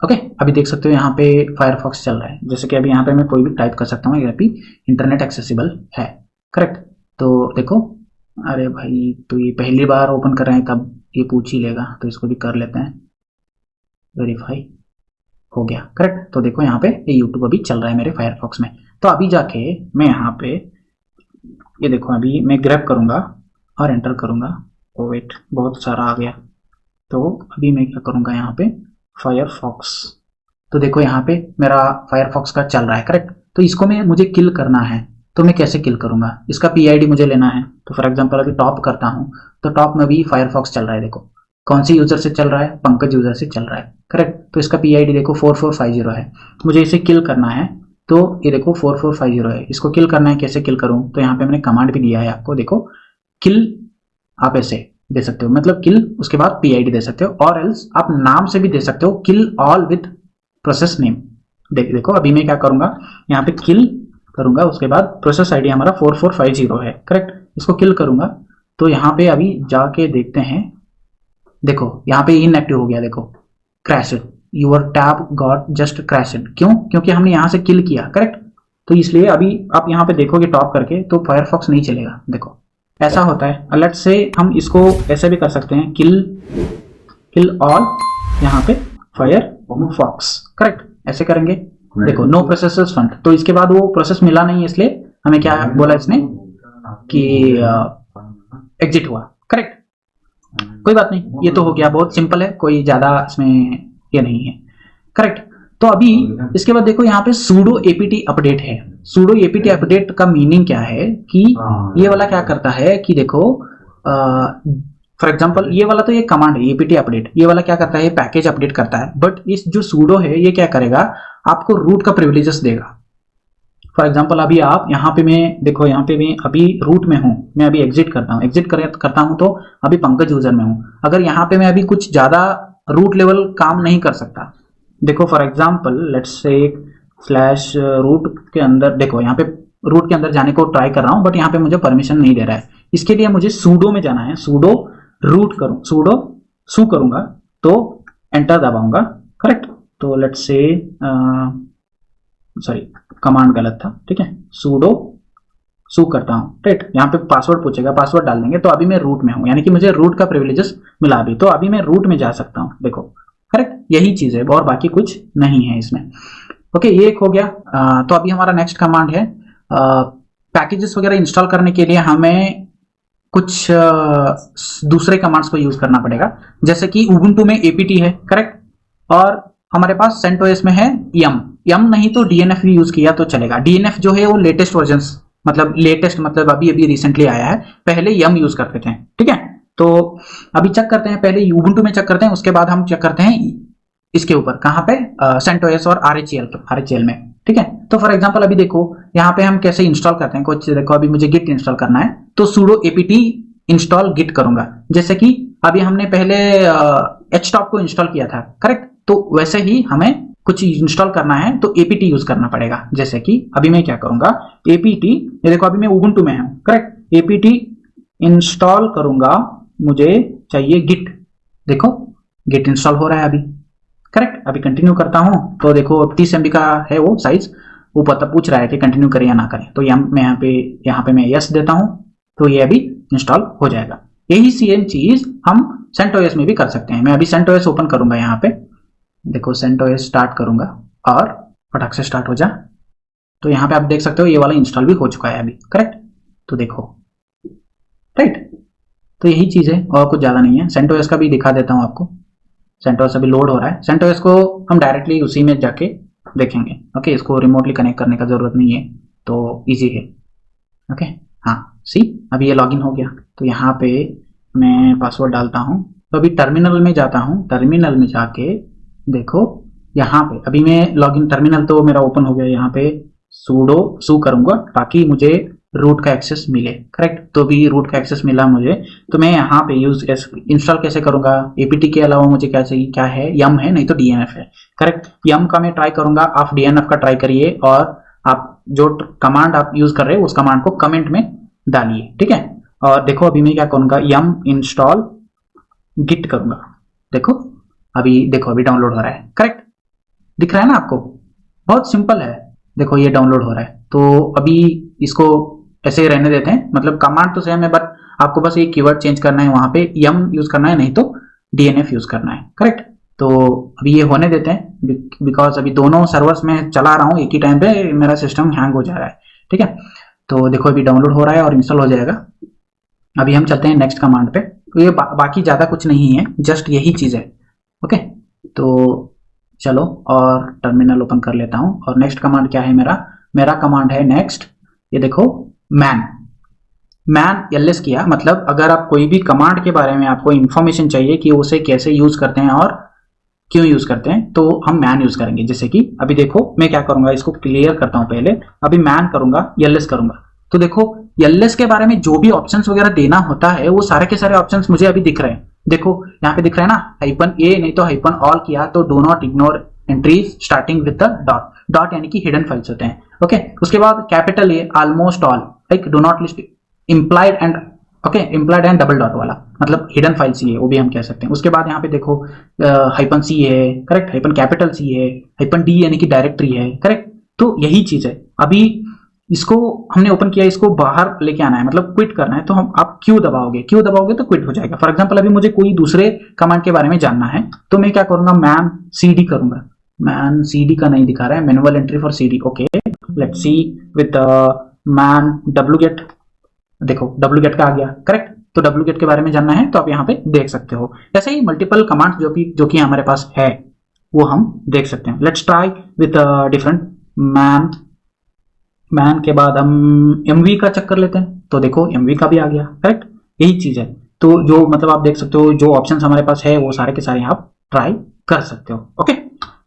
Okay, अभी देख सकते हो यहाँ पे फायरफॉक्स चल रहा है। जैसे कि अभी यहाँ पे मैं कोई भी टाइप कर सकता हूँ, ये भी इंटरनेट एक्सेसिबल है, करेक्ट। तो देखो, अरे भाई तो ये पहली बार ओपन कर रहे हैं तब ये पूछ ही लेगा, तो इसको भी कर लेते हैं, वेरीफाई हो गया, करेक्ट। तो देखो यहाँ पे ये यूट्यूब अभी चल रहा है मेरे फायरफॉक्स में। तो अभी जाके मैं यहाँ पे ये देखो अभी मैं ग्रैब करूंगा और एंटर करूंगा। ओ वेट, बहुत सारा आ गया। तो अभी मैं क्या करूंगा यहाँ पे फायरफॉक्स, तो देखो यहाँ पे मेरा फायरफॉक्स का चल रहा है, करेक्ट। तो इसको मुझे किल करना है तो मैं कैसे किल करूंगा, इसका PID मुझे लेना है। तो फॉर एग्जांपल अभी टॉप करता हूँ तो टॉप में भी फायरफॉक्स चल रहा है, देखो कौन सी यूजर से चल रहा है, पंकज यूजर से चल रहा है, करेक्ट। तो इसका PID देखो 4450 है, मुझे इसे किल करना है। तो ये देखो 4450 है, इसको किल करना है, कैसे किल करूं, तो यहाँ पे मैंने कमांड भी दिया है आपको, देखो किल आप ऐसे दे सकते हो, मतलब किल उसके बाद PID दे सकते हो, और एल्स आप नाम से भी दे सकते हो, kill all with process name. देखो अभी मैं क्या करूंगा, यहाँ पे किल करूंगा, उसके बाद प्रोसेस ID हमारा 4450 है, करेक्ट। इसको किल करूंगा तो यहाँ पे अभी जाके देखते हैं, देखो यहाँ पे इनएक्टिव हो गया, देखो क्रैशड, यूर टैब गॉट जस्ट क्रैशड। क्यों, क्योंकि हमने यहाँ से किल किया, करेक्ट। तो इसलिए अभी आप यहाँ पे देखोगे टॉप करके तो फायरफॉक्स नहीं चलेगा, देखो ऐसा होता है। अलर्ट से हम इसको ऐसे भी कर सकते हैं, किल ऑल यहाँ पे फायरफॉक्स, करेक्ट, ऐसे करेंगे। देखो नो प्रोसेसर्स फंड, तो इसके बाद वो प्रोसेस मिला नहीं है, इसलिए हमें क्या बोला इसने कि एग्जिट हुआ। करेक्ट, कोई बात नहीं, ये तो हो गया, बहुत सिंपल है, कोई ज्यादा इसमें ये नहीं है। करेक्ट, तो अभी इसके बाद देखो यहाँ पे sudo apt अपडेट है। sudo apt अपडेट का मीनिंग क्या है कि ये वाला क्या करता है कि देखो फॉर एग्जांपल ये वाला तो ये कमांड है apt अपडेट, ये वाला क्या करता है, पैकेज अपडेट करता है, बट इस जो sudo है ये क्या करेगा, आपको रूट का प्रिविलेजेस देगा। फॉर एग्जाम्पल अभी आप यहाँ पे मैं देखो, यहाँ पे मैं अभी रूट में हूँ, मैं अभी एग्जिट करता हूँ, एग्जिट करता हूँ तो अभी पंकज यूजर में हूँ। अगर यहाँ पे मैं अभी कुछ ज्यादा रूट लेवल काम नहीं कर सकता, देखो for example let's say slash root के अंदर, देखो यहाँ पे रूट के अंदर जाने को ट्राई कर रहा हूँ, बट यहाँ पे मुझे परमिशन नहीं दे रहा है। इसके लिए मुझे सूडो में जाना है, सूडो रूट करूँ, सूडो सू करूंगा तो एंटर दबाऊंगा। करेक्ट, तो लेट्स से सॉरी कमांड गलत था, ठीक है, सूडो सू करता हूँ, राइट। यहाँ पे पासवर्ड पूछेगा, पासवर्ड डाल देंगे, तो अभी मैं रूट में हूँ, यानी कि मुझे रूट का प्रिविलेजेस मिला अभी, तो अभी मैं रूट में जा सकता हूँ। देखो करेक्ट, यही चीज है और बाकी कुछ नहीं है इसमें। ओके, ये एक हो गया। तो अभी हमारा नेक्स्ट कमांड है, पैकेजेस वगैरह इंस्टॉल करने के लिए हमें कुछ दूसरे कमांड्स को यूज करना पड़ेगा, जैसे कि उबुंटू में एपीटी है, करेक्ट, और हमारे पास सेंटोस में है यम नहीं तो डीएनएफ भी यूज किया तो चलेगा। डीएनएफ जो है वो लेटेस्ट वर्जन, मतलब लेटेस्ट मतलब अभी अभी रिसेंटली आया है, पहले यम यूज करते थे, ठीक है। तो अभी चेक करते हैं, पहले उबुंटू में चेक करते हैं, उसके बाद हम चेक करते हैं इसके ऊपर, कहां पे, सेंटोस और आरएचएल में, ठीक है। तो फॉर एग्जांपल अभी देखो यहाँ पे हम कैसे इंस्टॉल करते हैं कुछ, देखो अभी मुझे गिट इंस्टॉल करना है, तो sudo apt इंस्टॉल गिट करूंगा, जैसे कि अभी हमने पहले htop को इंस्टॉल किया था, करेक्ट, तो वैसे ही हमें कुछ इंस्टॉल करना है तो apt यूज करना पड़ेगा। जैसे कि अभी मैं क्या करूंगा, apt, ये देखो अभी मैं उबुंटू में हूं, करेक्ट, apt इंस्टॉल करूंगा, मुझे चाहिए गिट, देखो गिट इंस्टॉल हो रहा है अभी, करेक्ट। अभी कंटिन्यू करता हूं तो देखो 30 MB का है वो साइज, वो पता पूछ रहा है कि कंटिन्यू करें या ना करें, तो मैं यहाँ पे मैं यस देता हूं, तो ये अभी इंस्टॉल हो जाएगा। यही सेम चीज हम सेंटोस में भी कर सकते हैं। मैं अभी सेंटोस ओपन करूंगा, यहाँ पे देखो सेंटोस स्टार्ट करूंगा और फटाक से स्टार्ट हो जा, तो यहाँ पे आप देख सकते हो ये वाला इंस्टॉल भी हो चुका है अभी, करेक्ट, तो देखो, राइट, तो यही चीज है और कुछ ज्यादा नहीं है। सेंटोस का भी दिखा देता हूँ आपको, सेंटोस अभी लोड हो रहा है, सेंटोस को हम डायरेक्टली उसी में जाके देखेंगे। ओके, इसको रिमोटली कनेक्ट करने का जरूरत नहीं है, तो इजी है। ओके, हाँ, सी अभी ये लॉगिन हो गया, तो यहाँ पे मैं पासवर्ड डालता हूँ, तो अभी टर्मिनल में जाता हूँ, टर्मिनल में जाके देखो यहाँ पे अभी मैं लॉगिन, टर्मिनल तो मेरा ओपन हो गया, यहाँ पे सूडो सू करूंगा ताकि मुझे रूट का एक्सेस मिले, करेक्ट, तो भी रूट का एक्सेस मिला मुझे, तो मैं यहाँ पे यूज इंस्टॉल कैसे करूंगा, एपीटी के अलावा मुझे क्या चाहिए, क्या है, यम है नहीं तो डीएनएफ है, करेक्ट, यम का मैं ट्राई करूंगा, आप डीएनएफ का ट्राई करिए, और आप जो कमांड आप यूज कर रहे हैं उस कमांड को कमेंट में डालिए, ठीक है। और देखो अभी मैं क्या करूंगा, यम इंस्टॉल गिट करूंगा, देखो अभी डाउनलोड हो रहा है, करेक्ट, दिख रहा है ना आपको, बहुत सिंपल है, देखो ये डाउनलोड हो रहा है। तो अभी इसको ऐसे ही रहने देते हैं, मतलब कमांड तो सेम है, बट आपको बस एक कीवर्ड चेंज करना है, वहां पे यम यूज करना है नहीं तो डीएनएफ यूज करना है, करेक्ट। तो अभी ये होने देते हैं, बिकॉज अभी दोनों सर्वर्स में चला रहा हूँ एक ही टाइम पे, मेरा सिस्टम हैंग हो जा रहा है, ठीक है। तो देखो अभी डाउनलोड हो रहा है और इंस्टॉल हो जाएगा। अभी हम चलते हैं नेक्स्ट कमांड पे, तो ये बाकी ज्यादा कुछ नहीं है, जस्ट यही चीज है। ओके, तो चलो और टर्मिनल ओपन कर लेता हूं, और नेक्स्ट कमांड क्या है मेरा कमांड है नेक्स्ट, ये देखो मैन एलएस किया, मतलब अगर आप कोई भी कमांड के बारे में आपको इंफॉर्मेशन चाहिए कि उसे कैसे यूज करते हैं और क्यों यूज करते हैं, तो हम मैन यूज करेंगे। जैसे कि अभी देखो मैं क्या करूंगा, इसको क्लियर करता हूं पहले, अभी मैन करूंगा, एलएस करूंगा, तो देखो एलएस के बारे में जो भी ऑप्शंस वगैरह देना होता है वो सारे के सारे ऑप्शंस मुझे अभी दिख रहे हैं। देखो यहाँ पे दिख रहा है ना, -a नहीं तो -all किया तो do not ignore entries starting with the dot यानी कि हिडन फाइल्स होते हैं। ओके, उसके बाद capital A almost all, like do not list implied and, okay, implied and double dot वाला, मतलब हिडन फाइल सी है, वो भी हम कह सकते हैं। उसके बाद यहाँ पे देखो -c है, करेक्ट, -C है, -d यानी कि डायरेक्टरी है, करेक्ट। तो यही चीज है, अभी इसको हमने ओपन किया, इसको बाहर लेके आना है, मतलब क्विट करना है, तो हम आप क्यू दबाओगे तो क्विट हो जाएगा। फॉर एग्जांपल अभी मुझे कोई दूसरे कमांड के बारे में जानना है, तो मैं क्या करूंगा, मैन cd करूंगा, मैन सीडी का नहीं दिखा रहा है, manual entry for CD. Okay, let's see with man W get. देखो डब्ल्यू गेट का आ गया, करेक्ट। तो डब्ल्यू गेट के बारे में जानना है तो आप यहाँ पे देख सकते हो। ऐसे ही मल्टीपल कमांड्स जो कि हमारे पास है वो हम देख सकते हैं। Let's try with different man. Man के बाद हम एमवी का चेक कर लेते हैं। तो देखो एमवी का भी आ गया, करेक्ट। यही चीज है। तो जो मतलब आप देख सकते हो जो ऑप्शंस हमारे पास है वो सारे के सारे आप ट्राई कर सकते हो। ओके,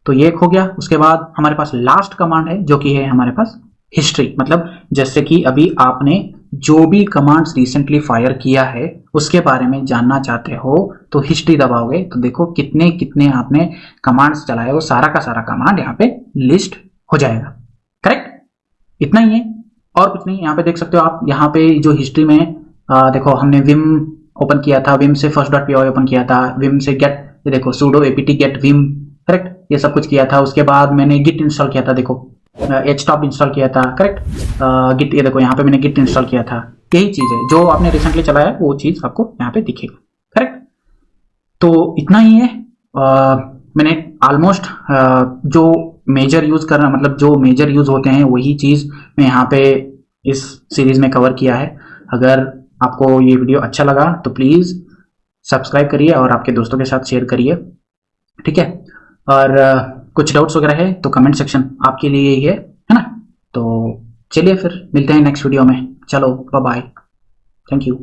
तो ये एक हो गया। उसके बाद हमारे पास लास्ट कमांड है जो कि है हमारे पास हिस्ट्री। मतलब जैसे कि अभी आपने जो भी कमांड्स रिसेंटली फायर किया है उसके बारे में जानना चाहते हो तो हिस्ट्री दबाओगे तो देखो कितने कितने आपने कमांड्स चलाए, वो सारा का सारा कमांड यहाँ पे लिस्ट हो जाएगा, करेक्ट। इतना ही है और कुछ नहीं। यहाँ पे देख सकते हो आप, यहाँ पे जो हिस्ट्री में देखो हमने विम ओपन किया था, विम से फर्स्ट डॉट पी ओपन किया था, विम से गेट, ये देखो sudo apt get vim, correct, ये सब कुछ किया था। उसके बाद मैंने गिट इंस्टॉल किया था, देखो htop इंस्टॉल किया था, करेक्ट। गिट, ये देखो यहाँ पे मैंने गिट इंस्टॉल किया था। यही चीज है जो आपने रिसेंटली चलाया है वो चीज आपको यहाँ पे दिखेगा, करेक्ट। तो इतना ही है। मैंने ऑलमोस्ट जो मेजर यूज करना, मतलब जो मेजर यूज होते हैं वही चीज मैं यहाँ पे इस सीरीज में कवर किया है। अगर आपको ये वीडियो अच्छा लगा तो प्लीज सब्सक्राइब करिए और आपके दोस्तों के साथ शेयर करिए, ठीक है। और कुछ डाउट्स वगैरह है तो कमेंट सेक्शन आपके लिए ही है ना। तो चलिए फिर मिलते हैं नेक्स्ट वीडियो में। चलो बाय बाय, थैंक यू।